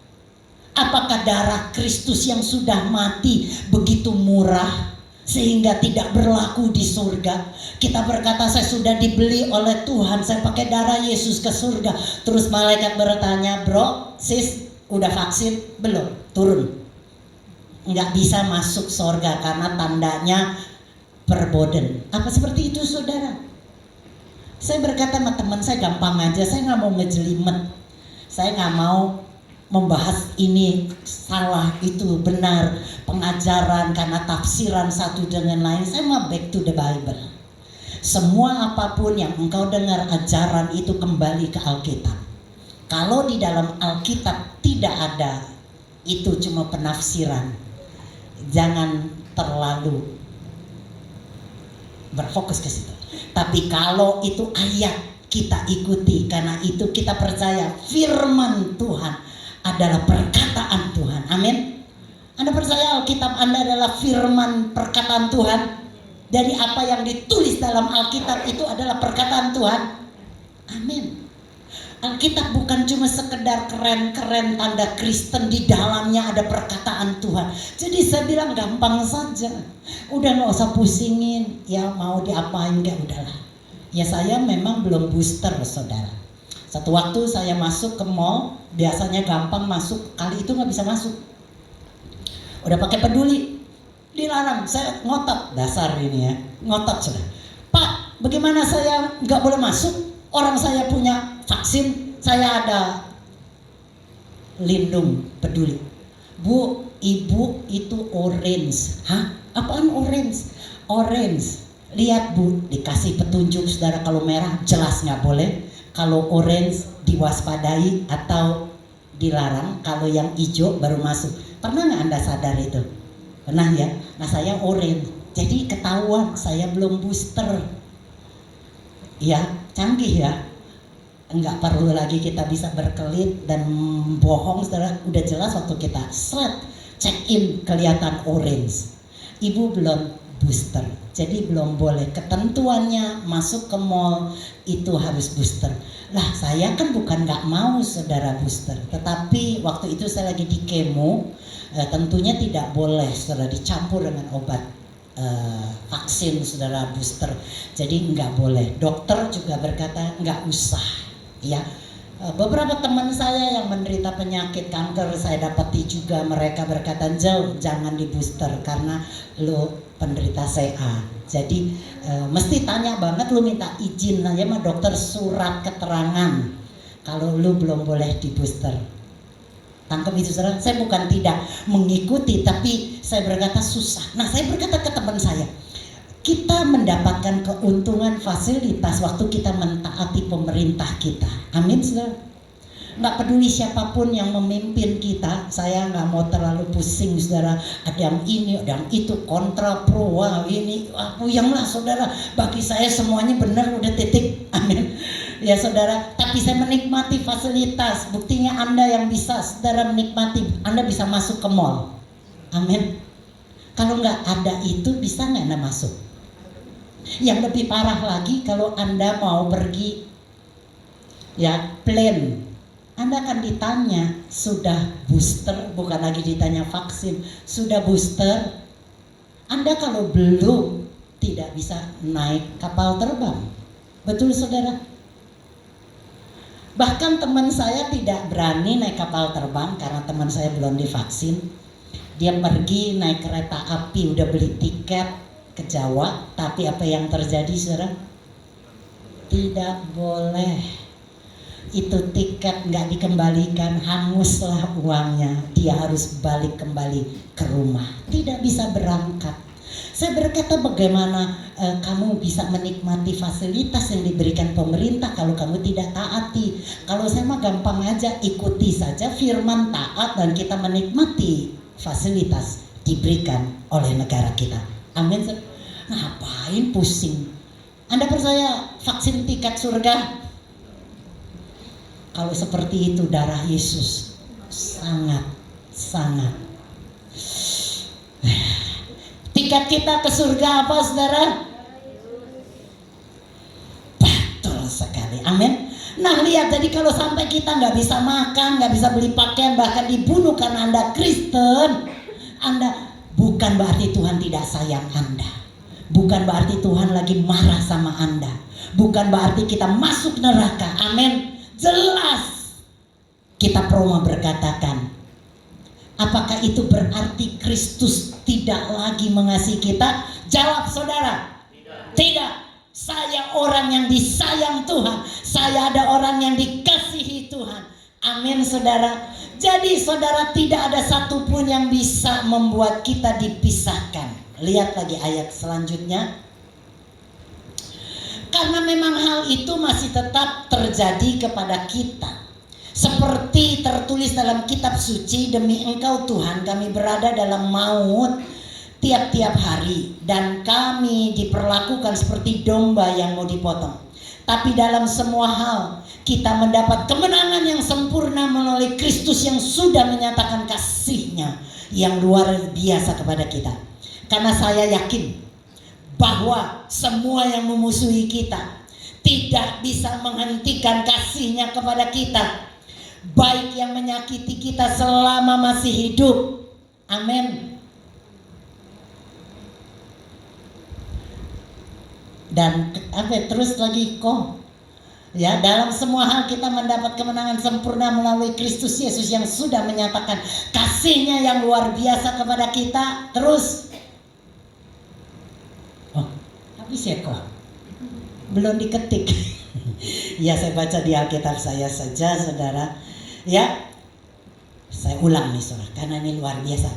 Apakah darah Kristus yang sudah mati begitu murah sehingga tidak berlaku di surga? Kita berkata saya sudah dibeli oleh Tuhan, saya pakai darah Yesus ke surga. Terus malaikat bertanya, bro, sis udah vaksin? Belum, turun. Nggak bisa masuk surga karena tandanya perboden. Apa seperti itu saudara? Saya berkata sama teman saya gampang aja, saya nggak mau ngejelimet, saya nggak mau membahas ini salah itu benar, pengajaran karena tafsiran satu dengan lain. Saya mau back to the Bible. Semua apapun yang engkau dengar ajaran itu kembali ke Alkitab. Kalau di dalam Alkitab tidak ada, itu cuma penafsiran. Jangan terlalu berfokus ke situ. Tapi kalau itu ayat kita ikuti, karena itu kita percaya firman Tuhan adalah perkataan Tuhan. Amin. Anda percaya Alkitab Anda adalah firman perkataan Tuhan? Dari apa yang ditulis dalam Alkitab itu adalah perkataan Tuhan. Amin. Alkitab bukan cuma sekedar keren-keren tanda Kristen, di dalamnya ada perkataan Tuhan. Jadi saya bilang gampang saja, udah nggak usah pusingin, ya mau diapain gak, udahlah. Ya saya memang belum booster saudara. Satu waktu saya masuk ke mall, biasanya gampang masuk, kali itu nggak bisa masuk. Udah pakai peduli, dilarang. Saya ngotot, dasar ini ya, ngotot sudah. Pak, bagaimana saya nggak boleh masuk? Orang saya punya vaksin, saya ada lindung peduli. Bu, ibu itu orange. Hah? Apaan orange? Orange. Lihat bu, dikasih petunjuk saudara, kalau merah jelas nggak boleh. Kalau orange diwaspadai atau dilarang, kalau yang hijau baru masuk. Pernah nggak Anda sadar itu? Pernah ya? Nah saya orange, jadi ketahuan saya belum booster. Ya, canggih ya. Enggak perlu lagi kita bisa berkelit dan bohong saudara. Udah jelas waktu kita check in kelihatan orange. Ibu belum booster, jadi belum boleh. Ketentuannya masuk ke mall itu harus booster. Lah saya kan bukan nggak mau saudara booster, tetapi waktu itu saya lagi di kemo, tentunya tidak boleh saudara dicampur dengan obat vaksin saudara booster, jadi nggak boleh. Dokter juga berkata nggak usah ya. Beberapa teman saya yang menderita penyakit kanker saya dapati juga, mereka berkata jauh jangan di booster karena lo penderita CA. Jadi mesti tanya banget, lu minta izin aja sama dokter, surat keterangan kalau lu belum boleh di booster. Tangkap itu saudara. Saya bukan tidak mengikuti, tapi saya berkata susah. Nah saya berkata ke teman saya, Kita mendapatkan keuntungan fasilitas waktu kita mentaati pemerintah kita. Amin, saudara. Nggak peduli siapapun yang memimpin kita, saya nggak mau terlalu pusing, saudara. Ada yang ini, ada yang itu, kontra pro, wah ini, puyenglah saudara. Bagi saya semuanya benar, udah titik. Amin. Ya saudara, tapi saya menikmati fasilitas. Buktinya Anda yang bisa, saudara menikmati, Anda bisa masuk ke mall. Amin. Kalau nggak ada itu, bisa nggak Anda masuk? Yang lebih parah lagi, kalau Anda mau pergi ya plane, Anda akan ditanya, sudah booster? Bukan lagi ditanya vaksin, sudah booster? Anda kalau belum, tidak bisa naik kapal terbang. Betul saudara? Bahkan teman saya tidak berani naik kapal terbang karena teman saya belum divaksin. Dia pergi naik kereta api, udah beli tiket ke Jawa, tapi apa yang terjadi saudara? Tidak boleh. Itu tiket nggak dikembalikan, hanguslah uangnya. Dia harus balik kembali ke rumah, tidak bisa berangkat. Saya berkata, bagaimana kamu bisa menikmati fasilitas yang diberikan pemerintah kalau kamu tidak taati? Kalau saya mah gampang aja, ikuti saja firman, taat, dan kita menikmati fasilitas diberikan oleh negara kita. Amin. Ngapain pusing? Anda percaya vaksin tiket surga? Kalau seperti itu, darah Yesus sangat tiket kita ke surga apa saudara? Betul sekali, amin. Nah lihat, jadi kalau sampai kita nggak bisa makan, nggak bisa beli pakaian, bahkan dibunuh karena Anda Kristen, Anda bukan berarti Tuhan tidak sayang Anda. Bukan berarti Tuhan lagi marah sama Anda. Bukan berarti kita masuk neraka, amin. Jelas kita Roma berkatakan, apakah itu berarti Kristus tidak lagi mengasihi kita? Jawab saudara, tidak. Saya orang yang disayang Tuhan. Saya ada orang yang dikasihi Tuhan. Amin saudara. Jadi saudara, tidak ada satupun yang bisa membuat kita dipisahkan. Lihat lagi ayat selanjutnya. Karena memang hal itu masih tetap terjadi kepada kita. Seperti tertulis dalam kitab suci, demi Engkau Tuhan kami berada dalam maut tiap-tiap hari, dan kami diperlakukan seperti domba yang mau dipotong. Tapi dalam semua hal kita mendapat kemenangan yang sempurna melalui Kristus yang sudah menyatakan kasih-Nya yang luar biasa kepada kita. Karena saya yakin bahwa semua yang memusuhi kita tidak bisa menghentikan kasih-Nya kepada kita, baik yang menyakiti kita selama masih hidup. Amin. Dan terus lagi kok ya, dalam semua hal kita mendapat kemenangan sempurna melalui Kristus Yesus yang sudah menyatakan kasih-Nya yang luar biasa kepada kita. Terus ya kok belum diketik. Ya saya baca di Alkitab saya saja saudara. Ya saya ulang nih saudara, karena ini luar biasa.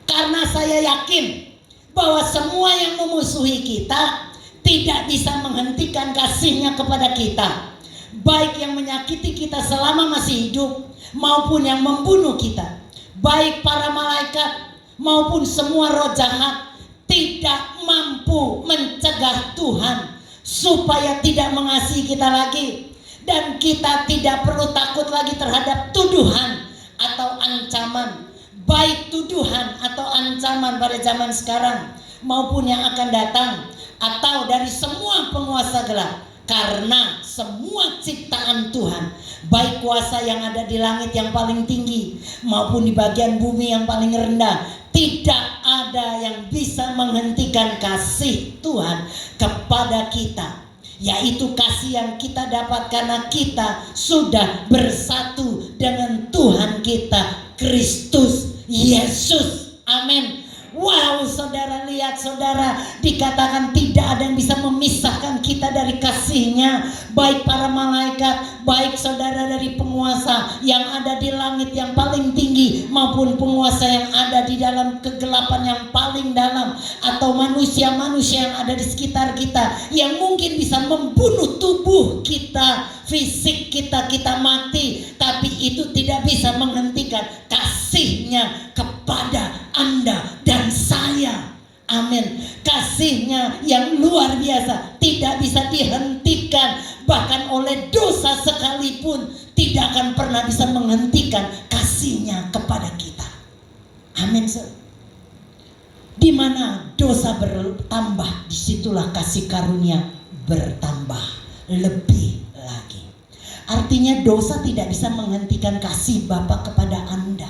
Karena saya yakin bahwa semua yang memusuhi kita tidak bisa menghentikan kasih-Nya kepada kita, baik yang menyakiti kita selama masih hidup maupun yang membunuh kita, baik para malaikat maupun semua roh jahat, tidak mampu mencegah Tuhan supaya tidak mengasihi kita lagi. Dan kita tidak perlu takut lagi terhadap tuduhan atau ancaman, baik tuduhan atau ancaman pada zaman sekarang maupun yang akan datang, atau dari semua penguasa gelap. Karena semua ciptaan Tuhan, baik kuasa yang ada di langit yang paling tinggi maupun di bagian bumi yang paling rendah, tidak ada yang bisa menghentikan kasih Tuhan kepada kita, yaitu kasih yang kita dapat karena kita sudah bersatu dengan Tuhan kita Kristus Yesus. Amin. Wow, saudara lihat, saudara, dikatakan tidak ada yang bisa memisahkan kita dari kasih-Nya. Baik para malaikat, baik saudara dari penguasa yang ada di langit yang paling tinggi, maupun penguasa yang ada di dalam kegelapan yang paling dalam, atau manusia-manusia yang ada di sekitar kita, yang mungkin bisa membunuh tubuh kita, fisik kita, kita mati. Tapi itu tidak bisa menghentikan kasih-Nya kepada Anda dan saya. Amin. Kasih-Nya yang luar biasa tidak bisa dihentikan, bahkan oleh dosa sekalipun tidak akan pernah bisa menghentikan kasih-Nya kepada kita. Amin. Di mana dosa bertambah, disitulah kasih karunia bertambah lebih lagi. Artinya dosa tidak bisa menghentikan kasih Bapa kepada Anda,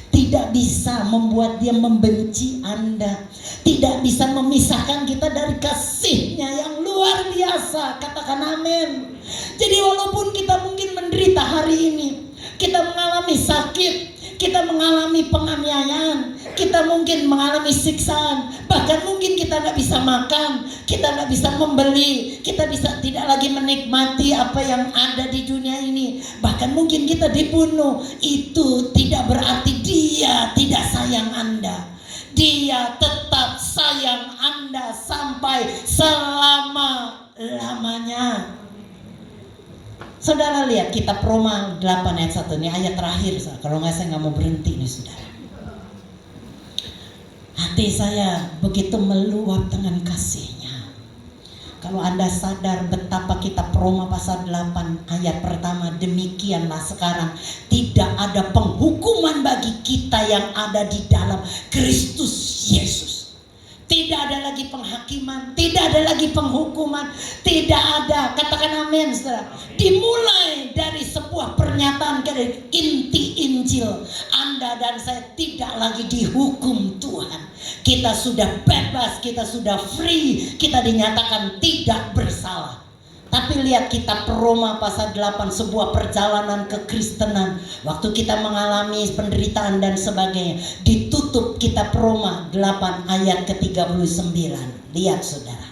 tidak bisa membuat Dia membenci Anda, tidak bisa memisahkan kita dari kasih-Nya yang luar biasa. Katakan amin. Jadi walaupun kita mungkin menderita hari ini, kita mengalami sakit, kita mengalami penganiayaan, kita mungkin mengalami siksaan, bahkan mungkin kita tidak bisa makan, kita tidak bisa membeli, kita tidak lagi menikmati apa yang ada di dunia ini, bahkan mungkin kita dibunuh. Itu tidak berarti Dia tidak sayang Anda. Dia tetap sayang Anda sampai selama-lamanya. Saudara lihat kitab Roma 8 ayat 1, ini ayat terakhir. Kalau nggak, saya nggak mau berhenti nih saudara. Hati saya begitu meluap dengan kasih-Nya. Kalau Anda sadar betapa kitab Roma pasal 8 ayat pertama, demikianlah sekarang tidak ada penghukuman bagi kita yang ada di dalam Kristus Yesus. Tidak ada lagi penghakiman, tidak ada lagi penghukuman, tidak ada. Katakan amin, saudara. Dimulai dari sebuah pernyataan dari inti Injil, Anda dan saya tidak lagi dihukum Tuhan. Kita sudah bebas, kita sudah free, kita dinyatakan tidak bersalah. Tapi lihat kitab Roma pasal 8, sebuah perjalanan kekristenan. Waktu kita mengalami penderitaan dan sebagainya, ditutup kitab Roma 8 ayat ke-39. Lihat saudara.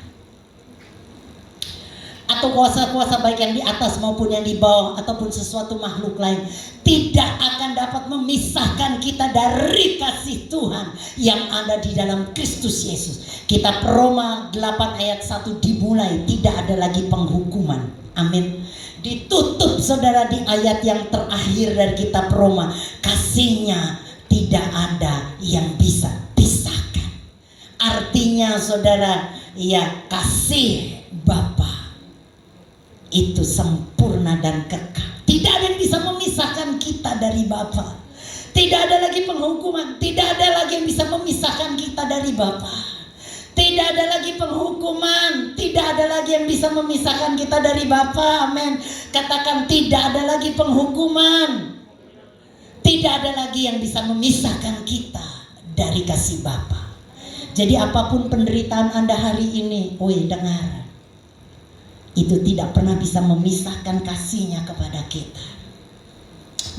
Atau kuasa-kuasa baik yang di atas maupun yang di bawah, ataupun sesuatu makhluk lain, tidak akan dapat memisahkan kita dari kasih Tuhan yang ada di dalam Kristus Yesus. Kitab Roma 8 ayat 1 dimulai, tidak ada lagi penghukuman. Amin. Ditutup saudara di ayat yang terakhir dari kitab Roma, kasih-Nya tidak ada yang bisa pisahkan. Artinya saudara, ya, kasih Bapa itu sempurna dan kekal. Tidak ada yang bisa memisahkan kita dari Bapa. Tidak ada lagi penghukuman, tidak ada lagi yang bisa memisahkan kita dari Bapa. Tidak ada lagi penghukuman, tidak ada lagi yang bisa memisahkan kita dari Bapa. Amin. Katakan, tidak ada lagi penghukuman. Tidak ada lagi yang bisa memisahkan kita dari kasih Bapa. Jadi apapun penderitaan Anda hari ini, dengar. Itu tidak pernah bisa memisahkan kasih-Nya kepada kita.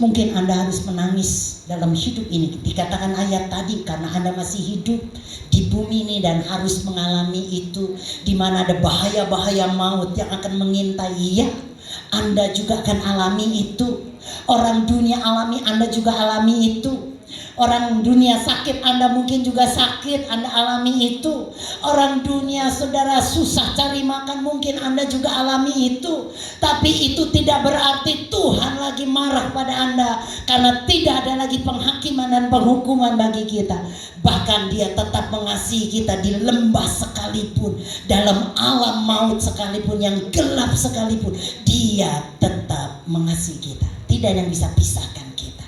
Mungkin Anda harus menangis dalam hidup ini. Dikatakan ayat tadi, karena Anda masih hidup di bumi ini dan harus mengalami itu, di mana ada bahaya-bahaya maut yang akan mengintai. Ya, Anda juga akan alami itu. Orang dunia alami, Anda juga alami itu. Orang dunia sakit, Anda mungkin juga sakit, Anda alami itu. Orang dunia saudara susah cari makan, mungkin Anda juga alami itu. Tapi itu tidak berarti Tuhan lagi marah pada Anda, karena tidak ada lagi penghakiman dan penghukuman bagi kita. Bahkan Dia tetap mengasihi kita di lembah sekalipun, dalam alam maut sekalipun, yang gelap sekalipun, Dia tetap mengasihi kita. Tidak ada yang bisa pisahkan kita.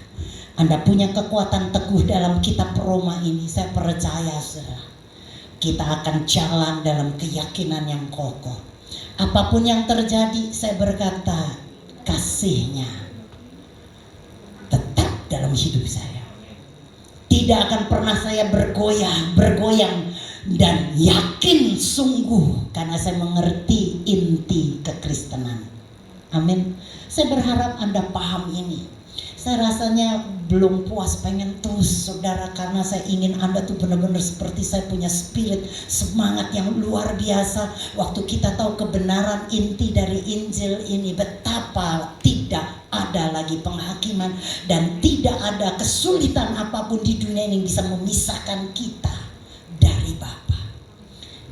Anda punya kekuatan teguh dalam kitab Roma ini. Saya percaya saudara, kita akan jalan dalam keyakinan yang kokoh. Apapun yang terjadi, saya berkata, kasih-Nya tetap dalam hidup saya. Tidak akan pernah saya bergoyang dan yakin sungguh, karena saya mengerti inti kekristenan. Amin. Saya berharap Anda paham ini. Saya rasanya belum puas, pengen terus saudara, karena saya ingin Anda tuh benar-benar seperti saya, punya spirit semangat yang luar biasa. Waktu kita tahu kebenaran inti dari Injil ini, betapa tidak ada lagi penghakiman dan tidak ada kesulitan apapun di dunia ini yang bisa memisahkan kita dari Bapa.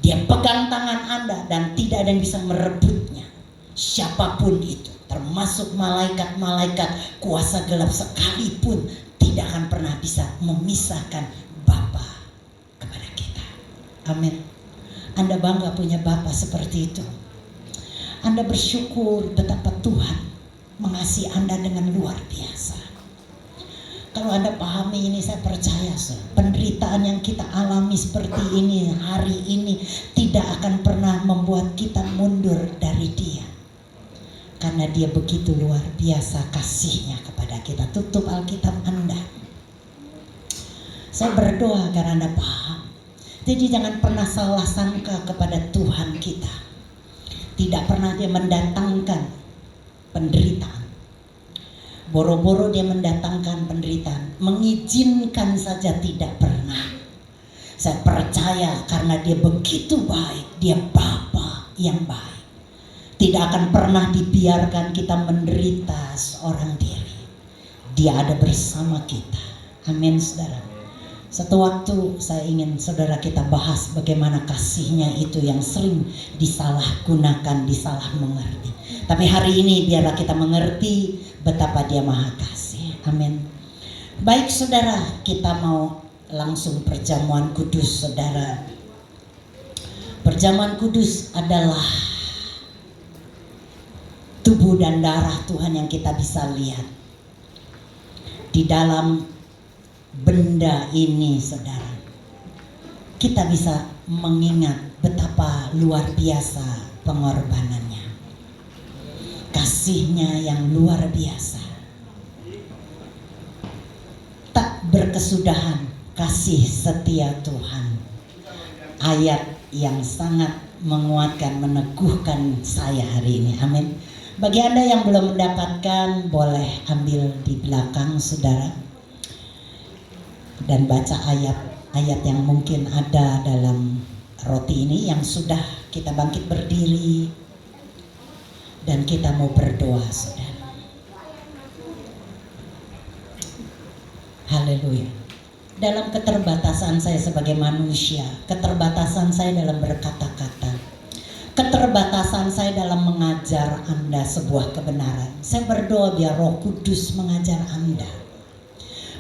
Dia pegang tangan Anda dan tidak ada yang bisa merebutnya, siapapun itu, termasuk malaikat-malaikat kuasa gelap sekalipun tidak akan pernah bisa memisahkan Bapa kepada kita. Amin. Anda bangga punya Bapa seperti itu. Anda bersyukur betapa Tuhan mengasihi Anda dengan luar biasa. Kalau Anda pahami ini, saya percaya penderitaan yang kita alami seperti ini hari ini tidak akan pernah membuat kita mundur dari Dia. Karena Dia begitu luar biasa kasihnya kepada kita. Tutup Alkitab Anda. Saya berdoa agar Anda paham. Jadi jangan pernah salah sangka kepada Tuhan kita. Tidak pernah Dia mendatangkan penderitaan. Boro-boro Dia mendatangkan penderitaan. Mengizinkan saja tidak pernah. Saya percaya karena Dia begitu baik. Dia Bapa yang baik. Tidak akan pernah dibiarkan kita menderita seorang diri. Dia ada bersama kita. Amin saudara. Satu waktu saya ingin saudara kita bahas bagaimana kasihnya itu yang sering disalahgunakan, disalah mengerti. Tapi hari ini biarlah kita mengerti betapa Dia maha kasih. Amin. Baik saudara, kita mau langsung perjamuan kudus saudara. Perjamuan kudus adalah tubuh dan darah Tuhan yang kita bisa lihat. Di dalam benda ini saudara, kita bisa mengingat betapa luar biasa pengorbanannya, kasihnya yang luar biasa, tak berkesudahan kasih setia Tuhan. Ayat yang sangat menguatkan, meneguhkan saya hari ini. Amin. Bagi Anda yang belum mendapatkan, boleh ambil di belakang saudara dan baca ayat-ayat yang mungkin ada dalam roti ini. Yang sudah, kita bangkit berdiri dan kita mau berdoa saudara. Haleluya. Dalam keterbatasan saya sebagai manusia, keterbatasan saya dalam berkata-kata, keterbatasan saya dalam mengajar Anda sebuah kebenaran, saya berdoa biar Roh Kudus mengajar Anda,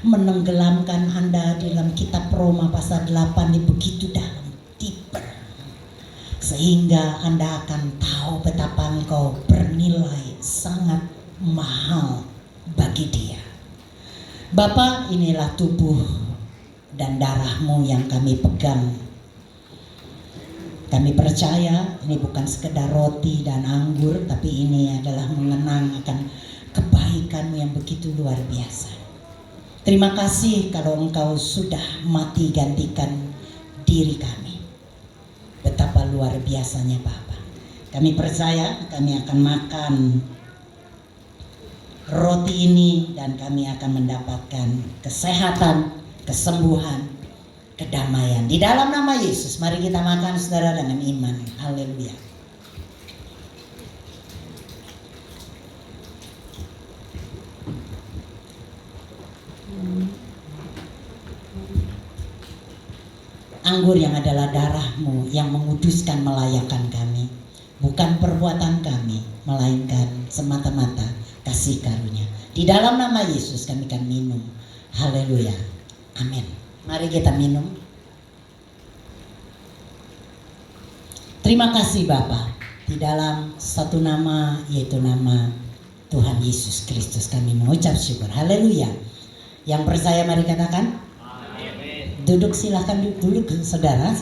menenggelamkan Anda di dalam kitab Roma pasal 8 di begitu dalam, deeper, sehingga Anda akan tahu betapa engkau bernilai sangat mahal bagi Dia. Bapa, inilah tubuh dan darah-Mu yang kami pegang. Kami percaya ini bukan sekedar roti dan anggur, tapi ini adalah mengenang akan kebaikan-Mu yang begitu luar biasa. Terima kasih kalau Engkau sudah mati gantikan diri kami. Betapa luar biasanya Bapa. Kami percaya kami akan makan roti ini dan kami akan mendapatkan kesehatan, kesembuhan, kedamaian. Di dalam nama Yesus, mari kita makan saudara dengan iman. Haleluya. Anggur yang adalah darah-Mu yang menguduskan, melayakkan kami. Bukan perbuatan kami, melainkan semata-mata kasih karunia. Di dalam nama Yesus kami akan minum. Haleluya. Amin. Mari kita minum. Terima kasih Bapa. Di dalam satu nama, yaitu nama Tuhan Yesus Kristus, kami mengucap syukur. Haleluya. Yang percaya mari katakan. Amin. Duduk, silahkan duduk saudara.